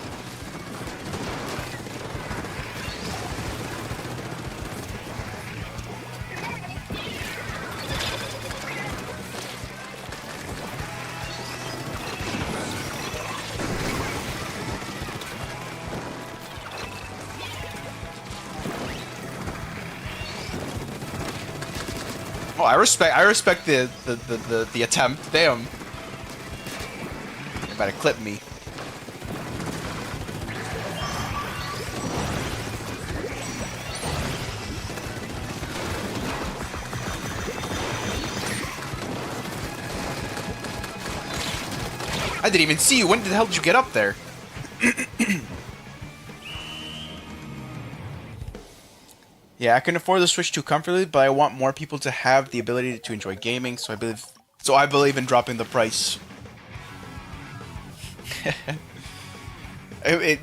Oh, I respect the attempt. Damn. You're about to clip me. I didn't even see you. When the hell did you get up there? Yeah, I can afford the Switch 2 comfortably, but I want more people to have the ability to enjoy gaming, so I believe in dropping the price.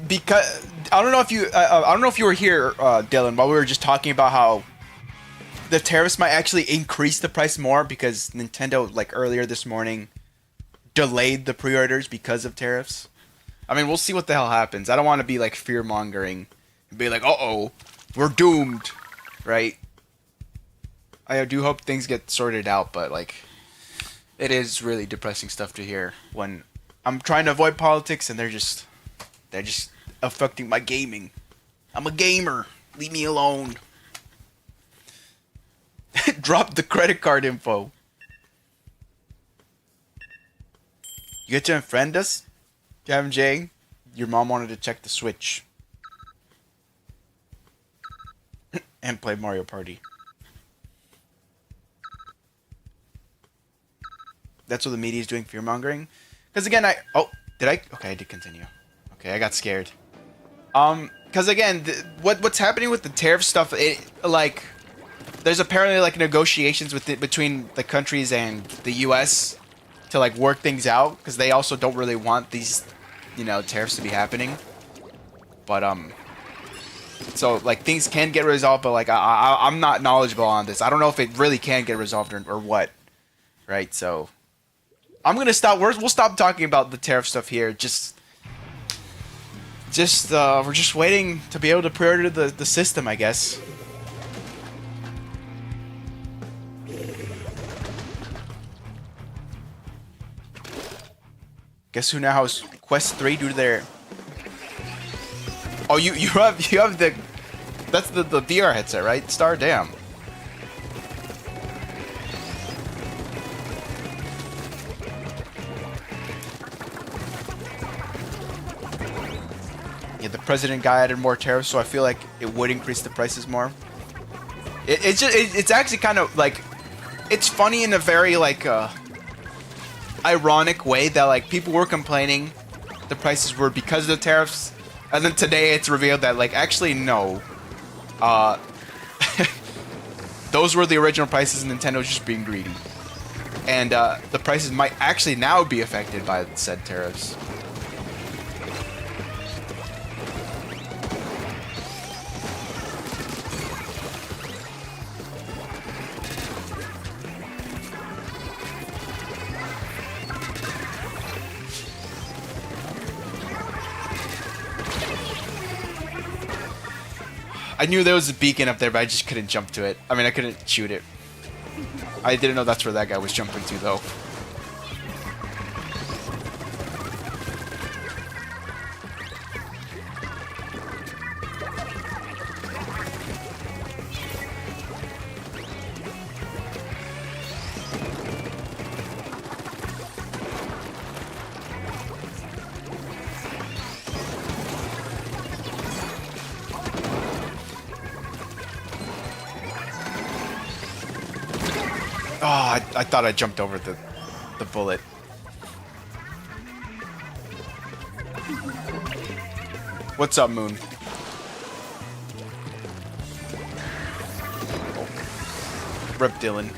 Because I don't know if you were here, Dylan, while we were just talking about how the tariffs might actually increase the price more because Nintendo, like earlier this morning, delayed the pre-orders because of tariffs. I mean, we'll see what the hell happens. I don't want to be like fear-mongering and be like, uh-oh, we're doomed, right? I do hope things get sorted out, but like, it is really depressing stuff to hear when I'm trying to avoid politics and they're just affecting my gaming. I'm a gamer. Leave me alone. Drop the credit card info. You get to unfriend us, Gavin J. Your mom wanted to check the Switch. And play Mario Party. That's what the media is doing, fear-mongering. Because again, okay, I did continue. Okay, I got scared. Because again, what's happening with the tariff stuff, there's apparently like negotiations between the countries and the U.S. to like work things out, because they also don't really want these, tariffs to be happening. But so like things can get resolved, but like I'm not knowledgeable on this. I don't know if it really can get resolved or what, right? So I'm gonna stop. We'll stop talking about the tariff stuff here. We're just waiting to be able to pre-order the system, I guess. Guess who now has Quest 3 due to their... Oh, you have the... That's the VR headset, right? Star, damn. Yeah, the president guy added more tariffs, so I feel like it would increase the prices more. It's actually kind of like... It's funny in a very like ironic way that like people were complaining the prices were because of the tariffs, and then today it's revealed that like actually no, those were the original prices and Nintendo's just being greedy, and the prices might actually now be affected by said tariffs. I knew there was a beacon up there, but I just couldn't jump to it. I mean, I couldn't shoot it. I didn't know that's where that guy was jumping to, though. Oh, I thought I jumped over the bullet. What's up, Moon? Rip Dylan.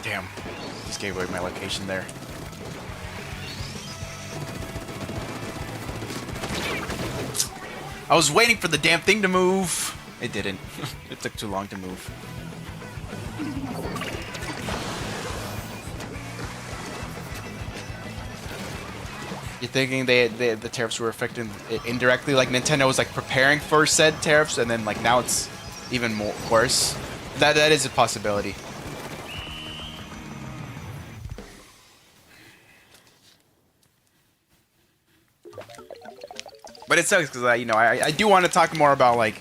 Damn, just gave away my location there. I was waiting for the damn thing to move. It didn't. It took too long to move. You're thinking the tariffs were affecting it indirectly, like Nintendo was like preparing for said tariffs, and then like now it's even more worse. That is a possibility. But it sucks because I do want to talk more about like,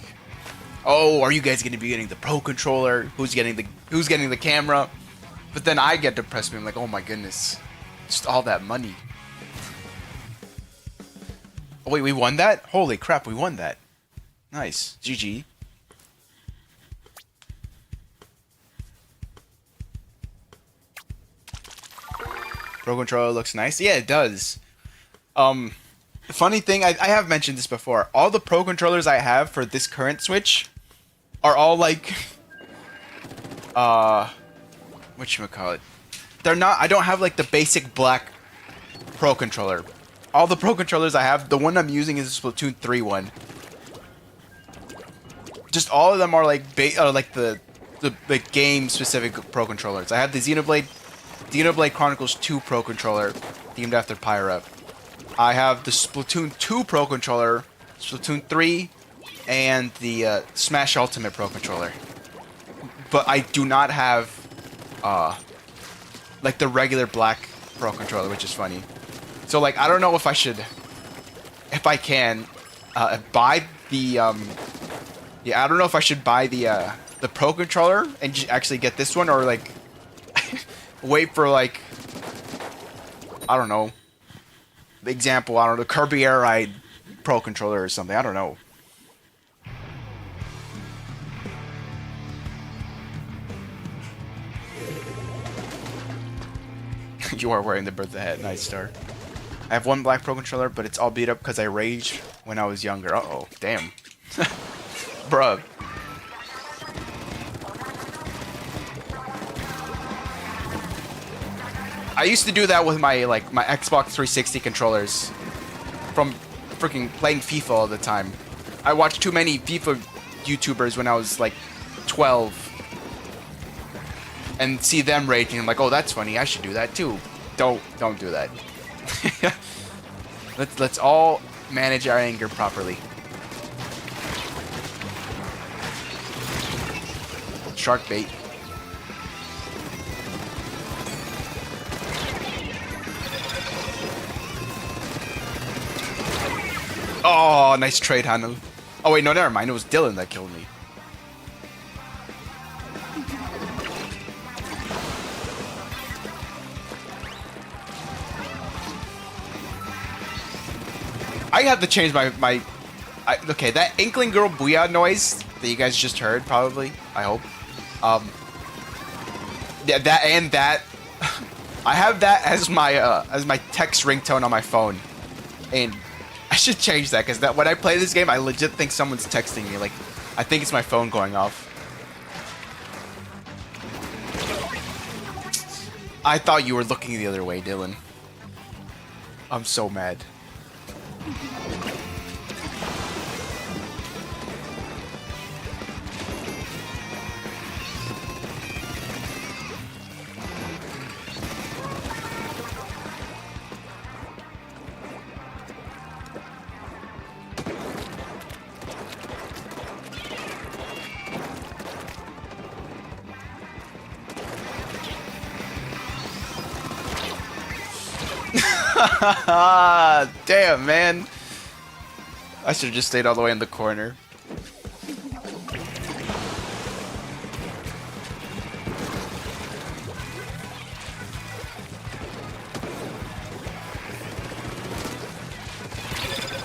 oh, are you guys going to be getting the Pro controller? Who's getting the camera? But then I get depressed. I'm like, oh my goodness, just all that money. Oh wait, we won that? Holy crap, we won that. Nice, GG. Pro controller looks nice. Yeah, it does. The funny thing, I have mentioned this before. All the Pro controllers I have for this current Switch are all like, whatchamacallit? They're not. I don't have like the basic black Pro controller. All the Pro controllers I have, the one I'm using is the Splatoon 3 one. Just all of them are like the game specific Pro controllers. I have the Xenoblade Chronicles 2 Pro controller, themed after Pyra. I have the Splatoon 2 Pro controller, Splatoon 3, and the Smash Ultimate Pro controller. But I do not have like the regular black Pro controller, which is funny. So like I don't know if I should, if I can, buy the yeah, I don't know if I should buy the Pro controller and just actually get this one, or like wait for like, I don't know, the example, I don't know, the Kirby Air Ride Pro controller or something. I don't know. You are wearing the birthday hat. Nice, Star. I have one black Pro controller, but it's all beat up because I raged when I was younger. Uh-oh. Damn. Bruh. I used to do that with my Xbox 360 controllers from freaking playing FIFA all the time. I watched too many FIFA YouTubers when I was like 12 and see them raging. I'm like, oh, that's funny. I should do that too. Don't do that. Let's all manage our anger properly. Shark bait. Oh, nice trade, Hanu. Oh wait, no, never mind. It was Dylan that killed me. I have to change okay, that Inkling Girl Booyah noise that you guys just heard, probably, I hope. Yeah, that I have that as my text ringtone on my phone, and I should change that because when I play this game, I legit think someone's texting me. Like, I think it's my phone going off. I thought you were looking the other way, Dylan. I'm so mad. Damn, man. I should have just stayed all the way in the corner.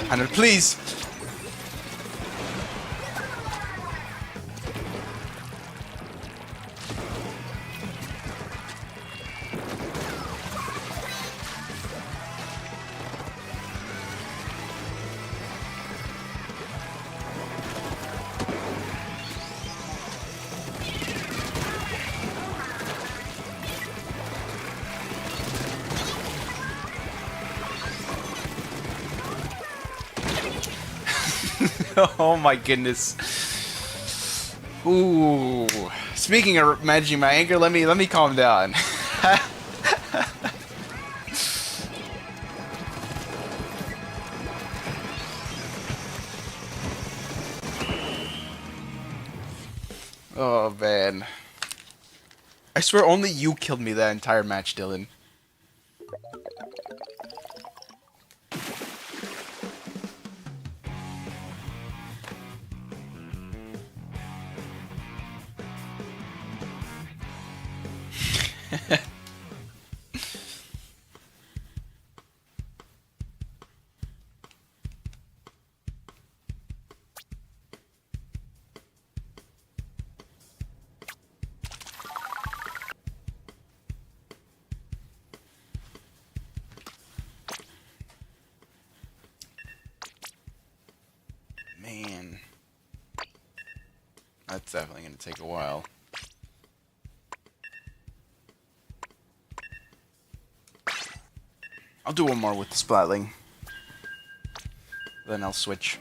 Hunter, please. Oh my goodness. Ooh. Speaking of managing my anger, let me calm down. Oh, man. I swear only you killed me that entire match, Dylan. Man. That's definitely gonna take a while. I'll do one more with the Splatling. Then I'll switch.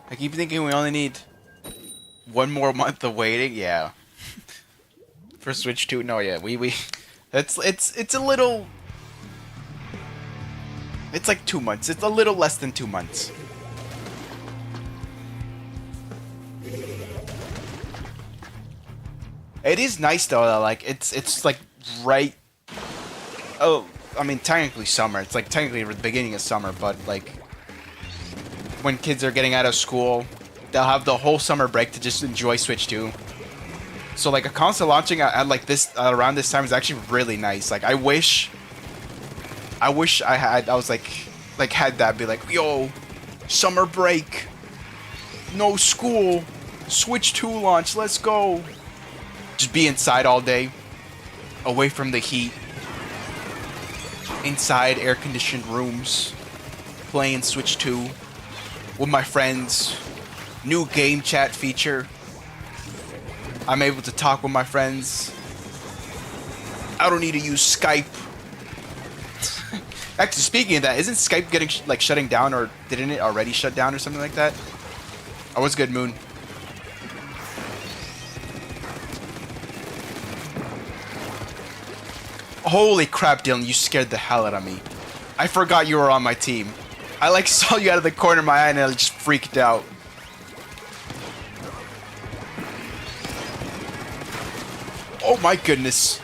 I keep thinking we only need one more month of waiting. Yeah. For Switch 2. No, yeah, we it's a little, it's like 2 months. It's a little less than 2 months. It is nice though that like it's like right, oh, I mean technically summer. It's like technically the beginning of summer, but like when kids are getting out of school, they'll have the whole summer break to just enjoy Switch 2. So like a console launching at like this around this time is actually really nice. Like I wish I was like had that be like, yo, summer break, no school, Switch 2 launch, let's go. Just be inside all day, away from the heat, inside air-conditioned rooms, playing Switch 2 with my friends. New game chat feature. I'm able to talk with my friends. I don't need to use Skype. Actually, speaking of that, isn't Skype getting like shutting down, or didn't it already shut down or something like that? Oh, what's good, Moon? Holy crap, Dylan, you scared the hell out of me. I forgot you were on my team. I like saw you out of the corner of my eye and I just freaked out. Oh my goodness.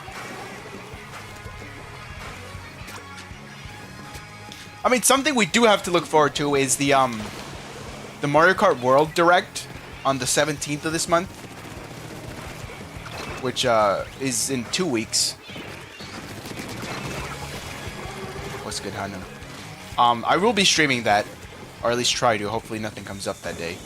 I mean, something we do have to look forward to is the Mario Kart World Direct on the 17th of this month, which is in 2 weeks. What's good, Hanu? I will be streaming that, or at least try to. Hopefully nothing comes up that day.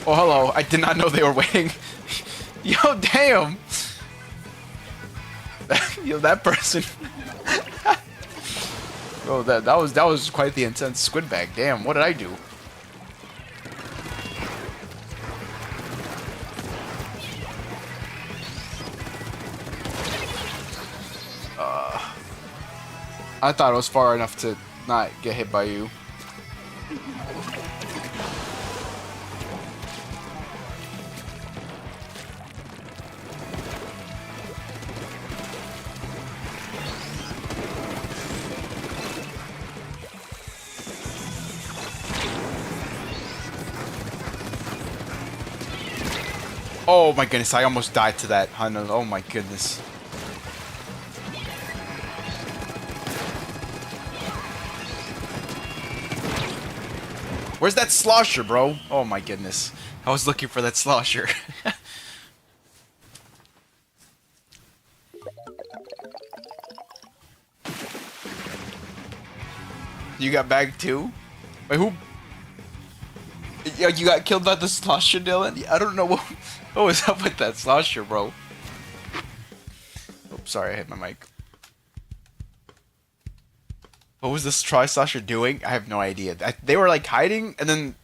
Oh, hello. I did not know they were waiting. Yo, damn. Yo, that person. Oh, that was quite the intense squid bag. Damn, what did I do? I thought it was far enough to not get hit by you. Oh my goodness, I almost died to that. Oh my goodness. Where's that slosher, bro? Oh my goodness. I was looking for that slosher. You got bagged too? Wait, who? Yeah, you got killed by the slosher, Dylan? I don't know what was up with that slosher, bro. sorry, I hit my mic. What was this Tri-Slasher doing? I have no idea. They were like hiding, and then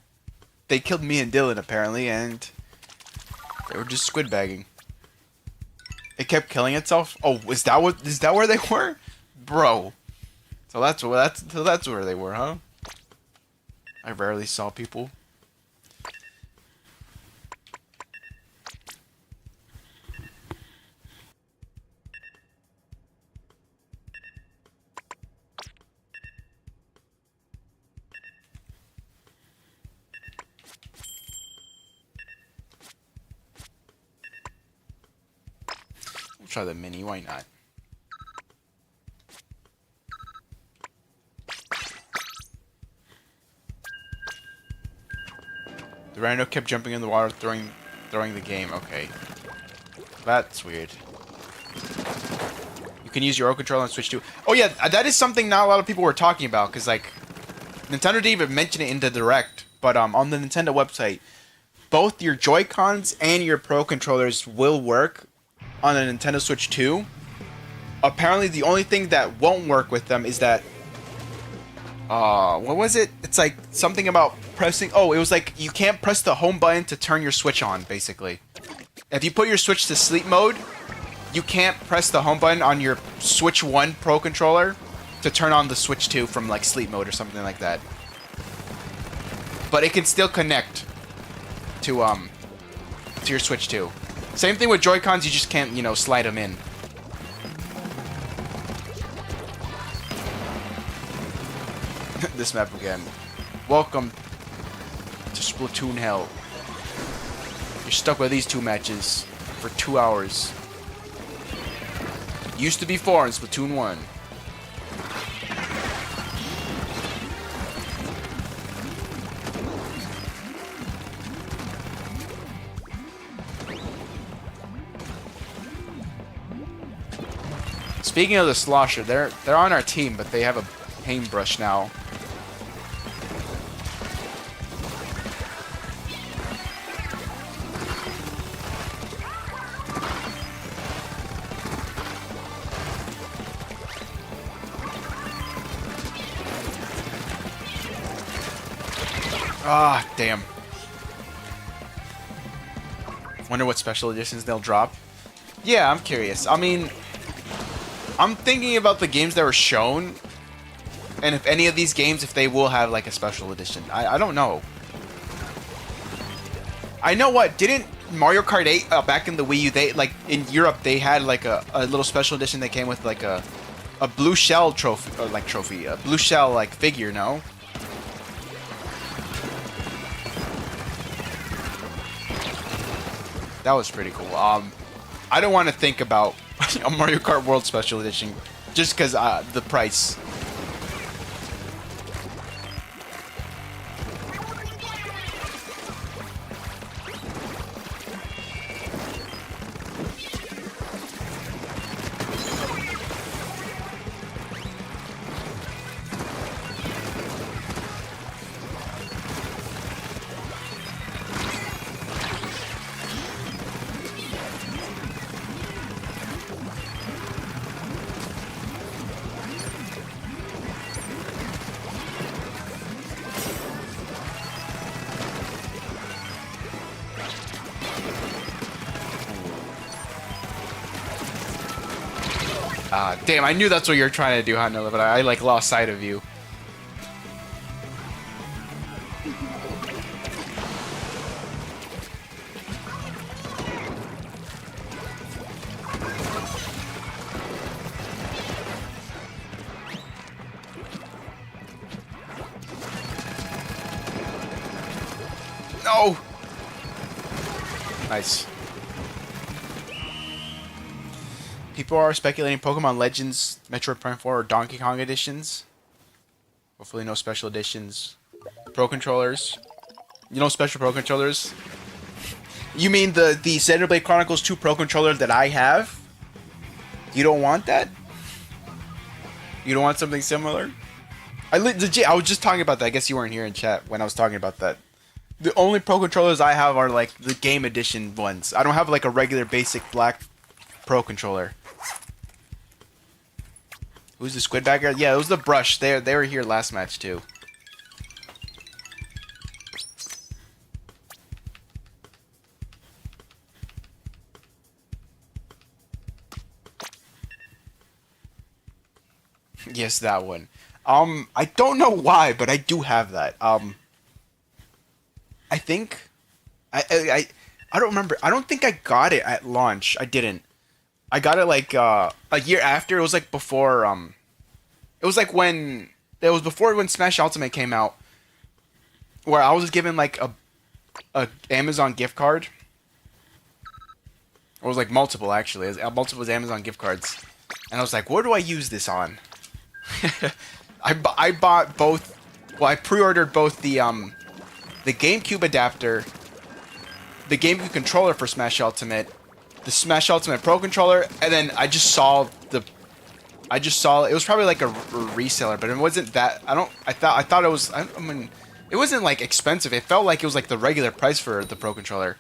they killed me and Dylan apparently, and they were just squid bagging. It kept killing itself. Oh, is that where they were, bro? So that's where they were, huh? I rarely saw people. We'll try the mini, why not? The rhino kept jumping in the water, throwing the game. Okay. That's weird. You can use your own controller and switch to... Oh yeah, that is something not a lot of people were talking about, because like, Nintendo didn't even mention it in the Direct, but on the Nintendo website, both your Joy-Cons and your Pro controllers will work on a Nintendo Switch 2. Apparently the only thing that won't work with them is that... what was it? It's like something about pressing... Oh, it was like you can't press the home button to turn your Switch on, basically. If you put your Switch to sleep mode, you can't press the home button on your Switch 1 Pro controller to turn on the Switch 2 from like sleep mode or something like that. But it can still connect to your Switch 2. Same thing with Joy-Cons, you just can't, you know, slide them in. This map again. Welcome to Splatoon hell. You're stuck with these two matches for 2 hours. Used to be 4 in Splatoon 1. Speaking of the Slosher, they're on our team, but they have a paintbrush now. Ah, damn. Wonder what special editions they'll drop. Yeah, I'm curious. I mean, I'm thinking about the games that were shown, and if any of these games, if they will have like a special edition. I don't know. I know what, didn't Mario Kart 8 back in the Wii U, they like in Europe they had like a little special edition that came with like a blue shell trophy, a blue shell like figure, no? That was pretty cool. I don't want to think about a Mario Kart World Special Edition just because the price. Damn, I knew that's what you were trying to do, Hanula, but I like lost sight of you. No! Nice. People are speculating Pokemon Legends, Metroid Prime 4, or Donkey Kong editions. Hopefully no special editions. Pro controllers. You know special pro controllers? You mean the Xenoblade Chronicles 2 Pro controller that I have? You don't want that? You don't want something similar? I was just talking about that. I guess you weren't here in chat when I was talking about that. The only Pro controllers I have are like the game edition ones. I don't have like a regular basic black Pro controller. Who's the squid bagger? Yeah, it was the brush. They were here last match too. Yes, that one. I don't know why, but I do have that. I think I don't remember. I don't think I got it at launch. I didn't. I got it like a year after. It was like before it was like when it was before when Smash Ultimate came out, where I was given like a Amazon gift card. It was like multiple actually, multiple Amazon gift cards, and I was like, what do I use this on? I bought both. Well, I pre-ordered both the GameCube adapter, the GameCube controller for Smash Ultimate, the Smash Ultimate Pro controller, and then I just saw it was probably like a reseller, but it wasn't that. I thought it was. I mean, it wasn't like expensive. It felt like it was like the regular price for the Pro controller,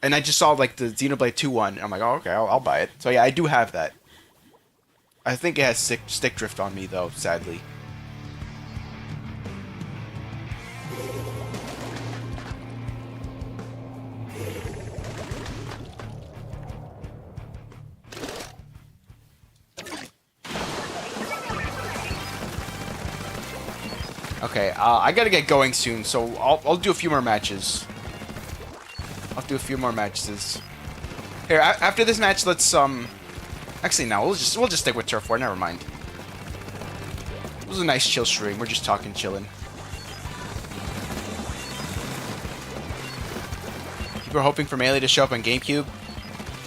and I just saw like the Xenoblade 2 one. And I'm like, oh okay, I'll buy it. So yeah, I do have that. I think it has stick drift on me though, sadly. Okay, I gotta get going soon, so I'll do a few more matches. I'll do a few more matches. Here, after this match, let's actually no, we'll just stick with Turf War. Never mind. It was a nice chill stream. We're just talking, chilling. People are hoping for Melee to show up on GameCube.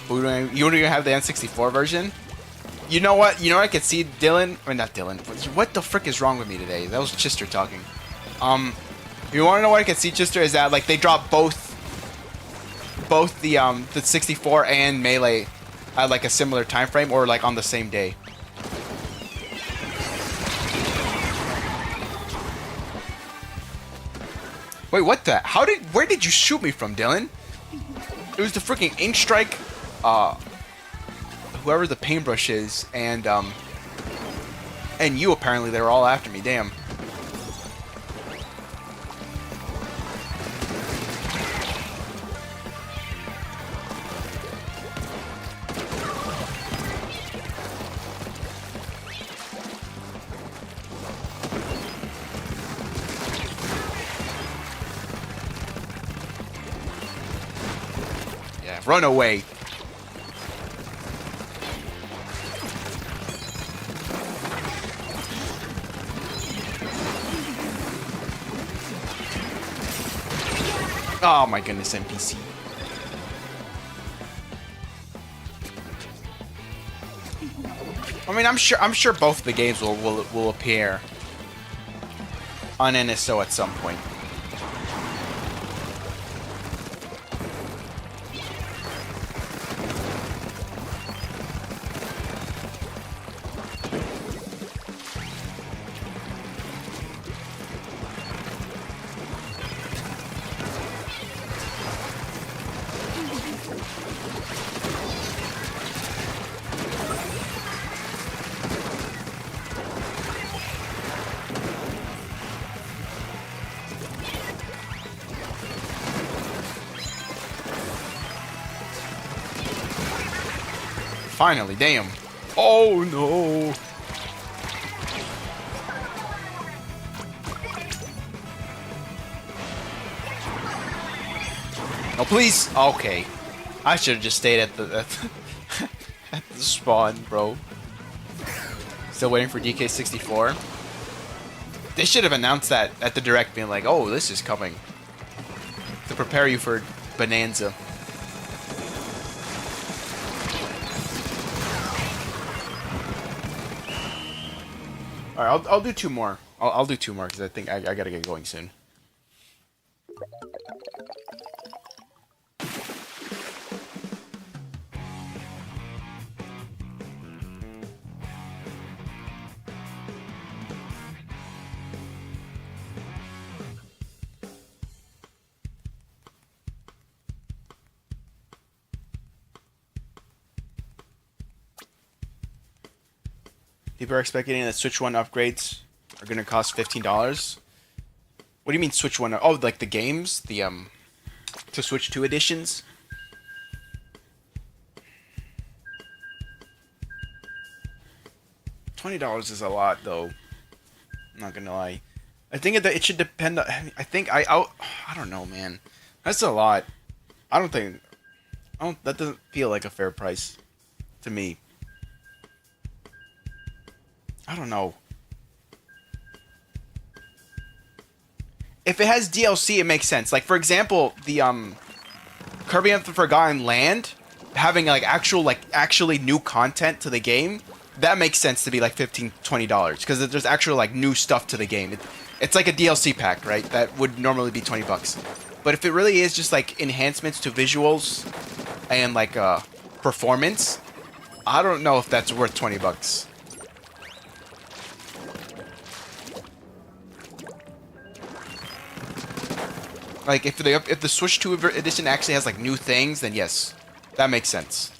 You don't even have the N64 version. You know what? You know what I could see, Dylan? Or not Dylan. What the frick is wrong with me today? That was Chister talking. You want to know what I could see, Chister? Is that like they dropped both the 64 and Melee at like a similar time frame, or like on the same day. Wait, what the? Where did you shoot me from, Dylan? It was the freaking Ink Strike, whoever the paintbrush is, and you apparently. They were all after me. Damn. Yeah, run away. Oh my goodness, NPC. I mean, I'm sure both of the games will appear on NSO at some point. Finally, damn. Oh no. No, please. Okay. I should have just stayed at the at the spawn, bro. Still waiting for DK64. They should have announced that at the direct, being like, "Oh, this is coming," to prepare you for Bonanza. Alright, I'll do two more. I'll do two more because I think I gotta get going soon. People are expecting that Switch 1 upgrades are going to cost $15. What do you mean Switch 1? Oh, like the games? The, to Switch 2 editions? $20 is a lot, though. I'm not gonna lie. I think it should depend on... I don't know, man. That's a lot. That doesn't feel like a fair price to me. I don't know. If it has DLC, it makes sense. Like, for example, the Kirby and the Forgotten Land having like actually new content to the game, that makes sense to be like $15-$20 because there's actual like new stuff to the game. It's like a DLC pack, right? That would normally be $20. But if it really is just like enhancements to visuals and like performance, I don't know if that's worth $20. Like if the Switch 2 edition actually has like new things, then yes, that makes sense.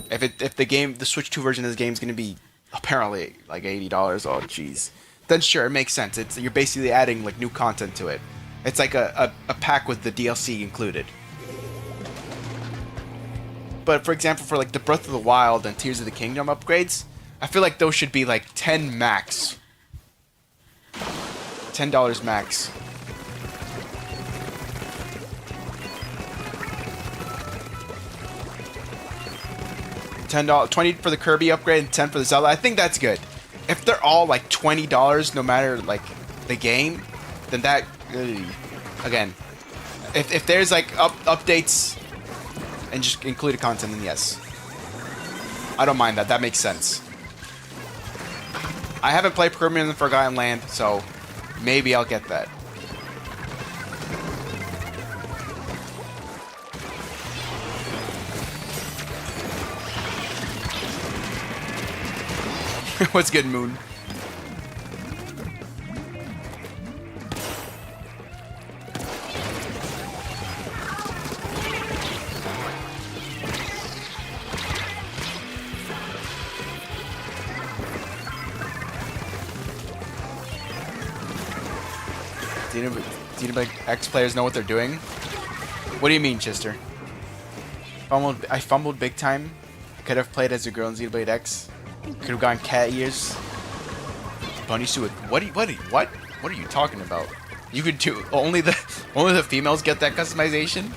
If the Switch 2 version of this game is going to be apparently like $80, oh jeez, then sure, it makes sense. You're basically adding like new content to it. It's like a pack with the DLC included. But for example, for like the Breath of the Wild and Tears of the Kingdom upgrades, I feel like those should be like $10 max. $10 max. $10, $20 for the Kirby upgrade and $10 for the Zelda. I think that's good. If they're all like $20, no matter like the game, then that again, if there's like updates and just included content, then yes, I don't mind that. That makes sense. I haven't played Kirby and the Forgotten Land, so maybe I'll get that. What's good, Moon? Do you know X players know what they're doing? What do you mean, Chester? I fumbled big time. Could have played as a girl in Xenoblade X. Could have gotten cat ears. Bunny suit. What are you talking about? You could do only the females get that customization?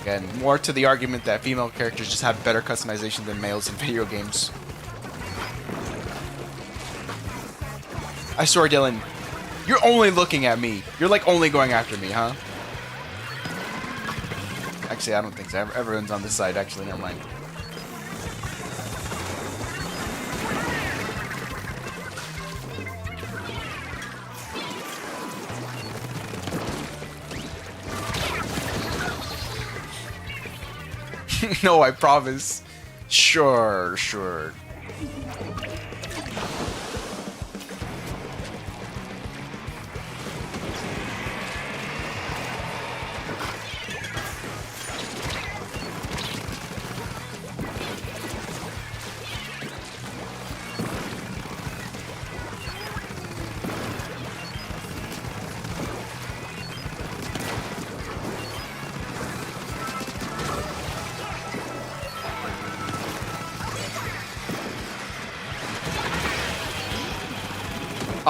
Again, more to the argument that female characters just have better customization than males in video games. I swear, Dylan, you're only looking at me. You're like only going after me, huh? Actually, I don't think so. Everyone's on this side, actually. Never mind. No, I promise. Sure.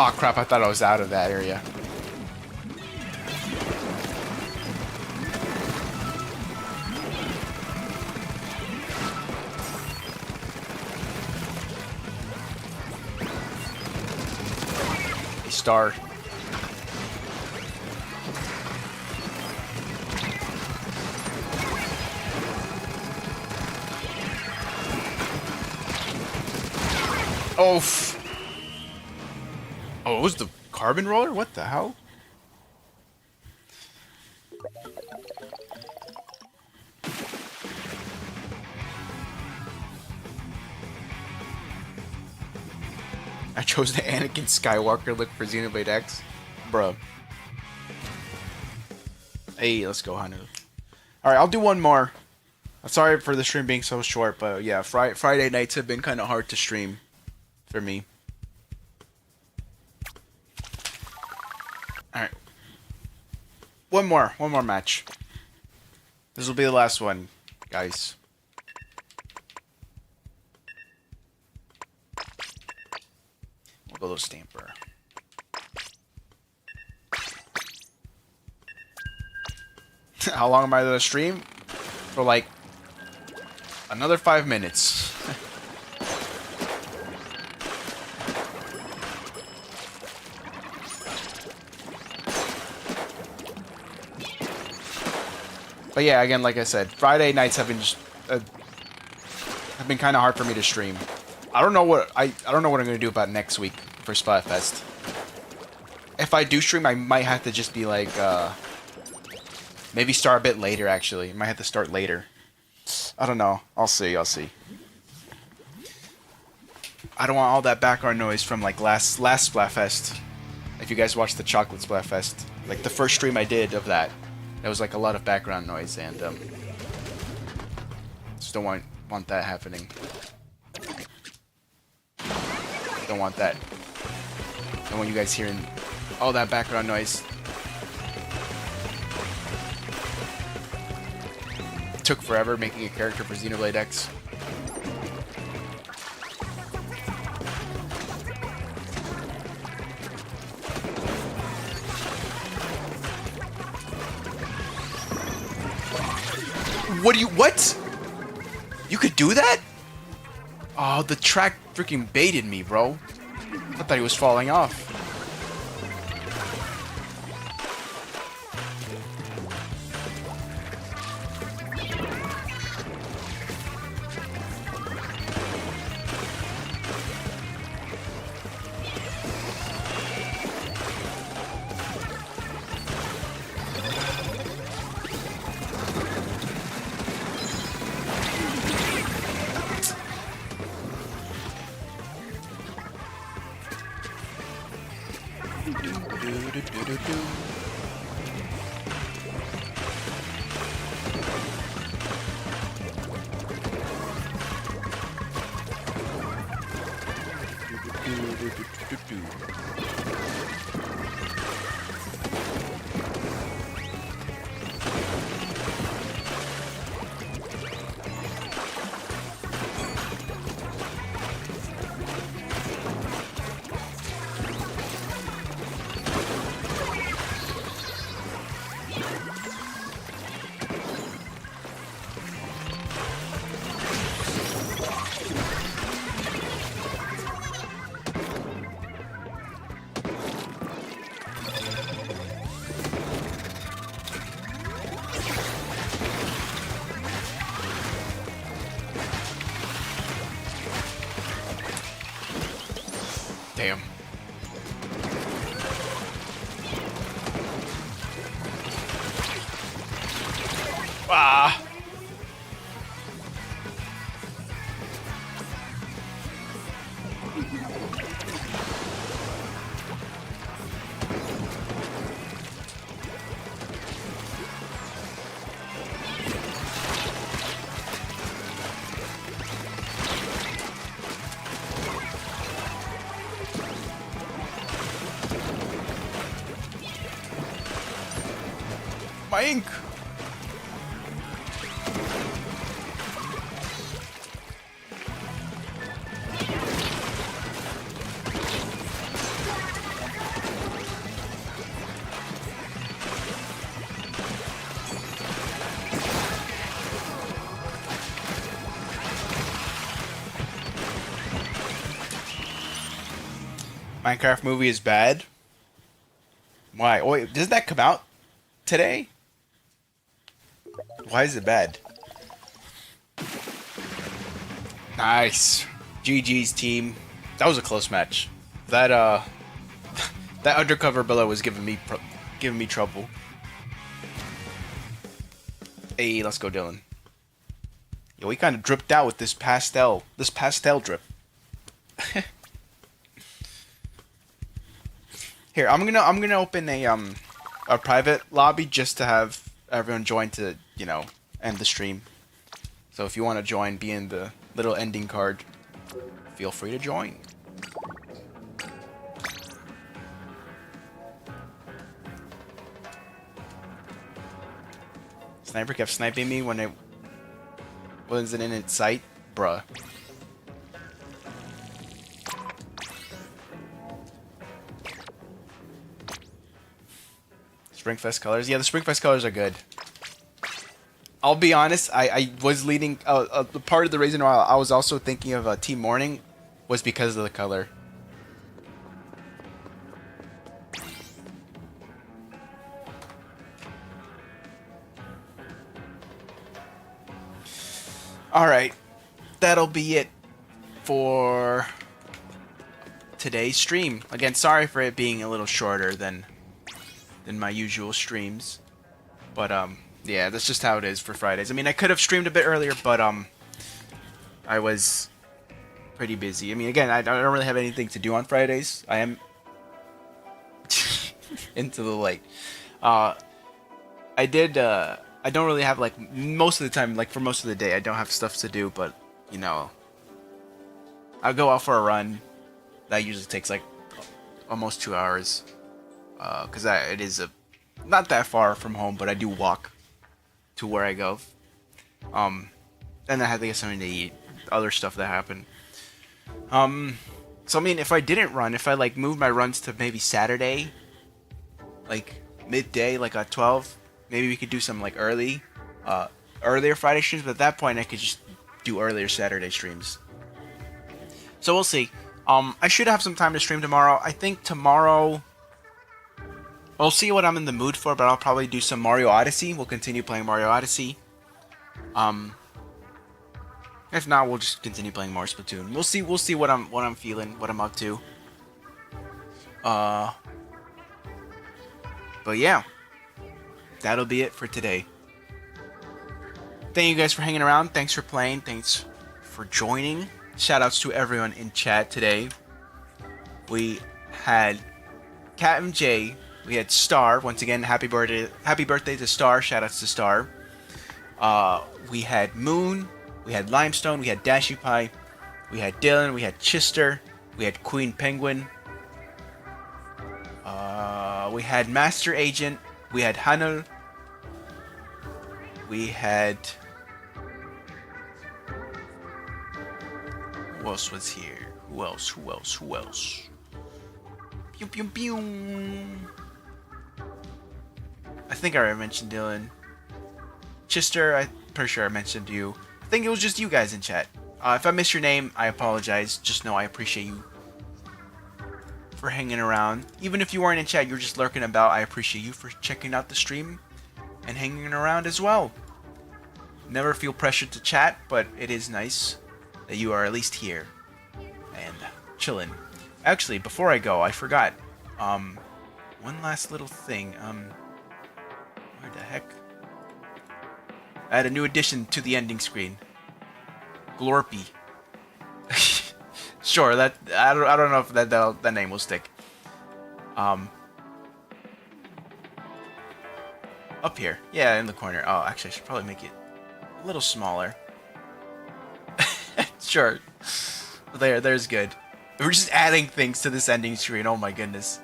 Oh crap, I thought I was out of that area. Star. Oh. Oh, it was the carbon roller? What the hell? I chose the Anakin Skywalker look for Xenoblade X. Bruh. Hey, let's go, Hanu. Alright, I'll do one more. I'm sorry for the stream being so short, but yeah, Friday nights have been kind of hard to stream for me. All right, one more match. This will be the last one, guys. We'll go to Stamper. How long am I going to stream? For like another 5 minutes. But yeah, again, like I said, Friday nights have been kind of hard for me to stream. I don't know what I don't know what I'm gonna do about next week for Splatfest. If I do stream, I might have to just be like, maybe start a bit later. Actually, I might have to start later. I don't know. I'll see. I'll see. I don't want all that background noise from like last Splatfest. If you guys watched the Chocolate Splatfest, like the first stream I did of that, there was like a lot of background noise, and just don't want that happening. Don't want that. Don't want you guys hearing all that background noise. It took forever making a character for Xenoblade X. What? You could do that? Oh, the track freaking baited me, bro. I thought he was falling off. Damn. Ah. My ink. Minecraft movie is bad? Why? Oh, wait, doesn't that come out today? Why is it bad? Nice. GG's team. That was a close match. That that undercover below was giving me trouble. Hey, let's go, Dylan. Yo, we kind of dripped out with this pastel drip. Here, I'm gonna open a private lobby just to have everyone join to, you know, end the stream. So if you want to join, be in the little ending card, feel free to join. Sniper kept sniping me when it wasn't in its sight. Bruh. SPRINGFEST colors. Yeah, the SPRINGFEST colors are good. I'll be honest, I was leading... part of the reason why I was also thinking of Team Morning was because of the color. Alright. That'll be it for today's stream. Again, sorry for it being a little shorter than my usual streams. But, yeah, that's just how it is for Fridays. I mean, I could have streamed a bit earlier, but, I was pretty busy. I mean, again, I don't really have anything to do on Fridays. I am into the light. I don't really have, like, most of the time, like, for most of the day, I don't have stuff to do, but, you know, I'll go out for a run. That usually takes, like, almost 2 hours. Because it is not that far from home, but I do walk to where I go. Then I have to get something to eat, other stuff that happened. So I mean, if I didn't run, if I like moved my runs to maybe Saturday, like midday, like at 12, maybe we could do some like earlier Friday streams. But at that point, I could just do earlier Saturday streams. So we'll see. I should have some time to stream tomorrow. I think tomorrow. We'll see what I'm in the mood for, but I'll probably do some Mario Odyssey. We'll continue playing Mario Odyssey. If not, we'll just continue playing more Splatoon. We'll see what I'm feeling, what I'm up to. But yeah. That'll be it for today. Thank you guys for hanging around. Thanks for playing. Thanks for joining. Shoutouts to everyone in chat today. We had Cat MJ. We had Star. Once again, happy birthday to Star. Shoutouts to Star. We had Moon. We had Limestone. We had Dashy Pie. We had Dylan. We had Chister. We had Queen Penguin. We had Master Agent. We had Hanul. We had... Who else was here? Who else? Pew pew pew. I think I already mentioned Dylan. Chister, I'm pretty sure I mentioned you. I think it was just you guys in chat. If I missed your name, I apologize. Just know I appreciate you for hanging around. Even if you weren't in chat, you were just lurking about, I appreciate you for checking out the stream and hanging around as well. Never feel pressured to chat, but it is nice that you are at least here and chilling. Actually, before I go, I forgot. One last little thing. Where the heck? I had a new addition to the ending screen. Glorpy. Sure, that I don't know if that name will stick. Up here. Yeah, in the corner. Oh, actually, I should probably make it a little smaller. Sure. There's good. We're just adding things to this ending screen. Oh my goodness.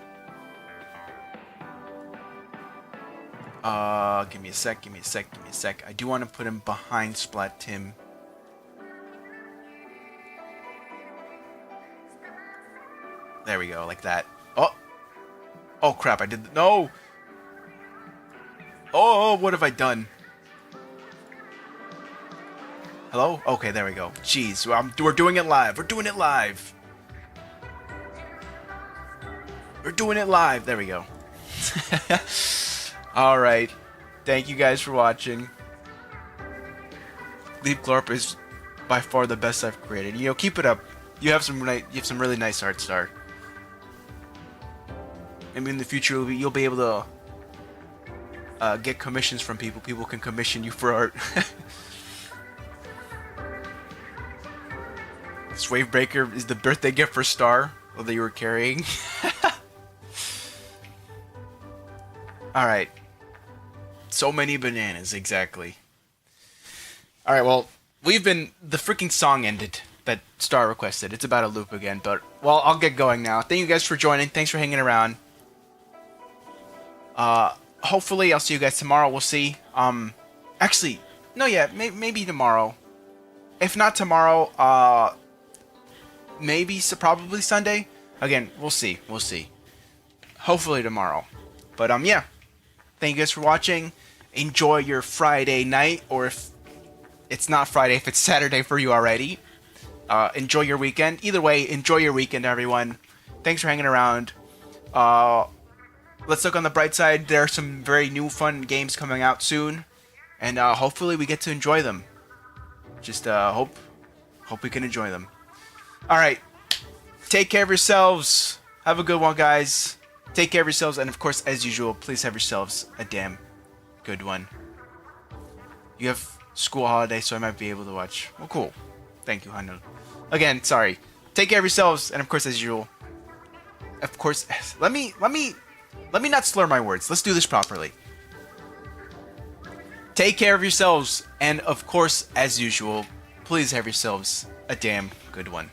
Give me a sec. I do want to put him behind Splat Tim. There we go, like that. Oh crap, I did... No! Oh, what have I done? Hello? Okay, there we go. Jeez, we're doing it live. We're doing it live. There we go. Alright. Thank you guys for watching. Leap Glorp is by far the best I've created. You know, keep it up. You have some really nice art, Star. Maybe in the future you'll be able to get commissions from people. People can commission you for art. This Wavebreaker is the birthday gift for Star that you were carrying. Alright. So many bananas, exactly. Alright, well, The freaking song ended that Star requested. It's about a loop again, but, well, I'll get going now. Thank you guys for joining. Thanks for hanging around. Hopefully I'll see you guys tomorrow. We'll see. Actually, no, yeah, maybe tomorrow. If not tomorrow, probably Sunday. Again, we'll see. We'll see. Hopefully tomorrow. But, yeah. Thank you guys for watching. Enjoy your Friday night, or if it's not Friday, if it's Saturday for you already. Enjoy your weekend. Either way, enjoy your weekend, everyone. Thanks for hanging around. Let's look on the bright side. There are some very new fun games coming out soon. And hopefully we get to enjoy them. Just hope we can enjoy them. Alright. Take care of yourselves. Have a good one, guys. Take care of yourselves. And of course, as usual, please have yourselves a damn good one. You have school holiday, so I might be able to watch. Well, cool. Thank you, Hanul. Again, sorry. Take care of yourselves. And of course, as usual. Of course, let me not slur my words. Let's do this properly. Take care of yourselves, and of course, as usual, please have yourselves a damn good one.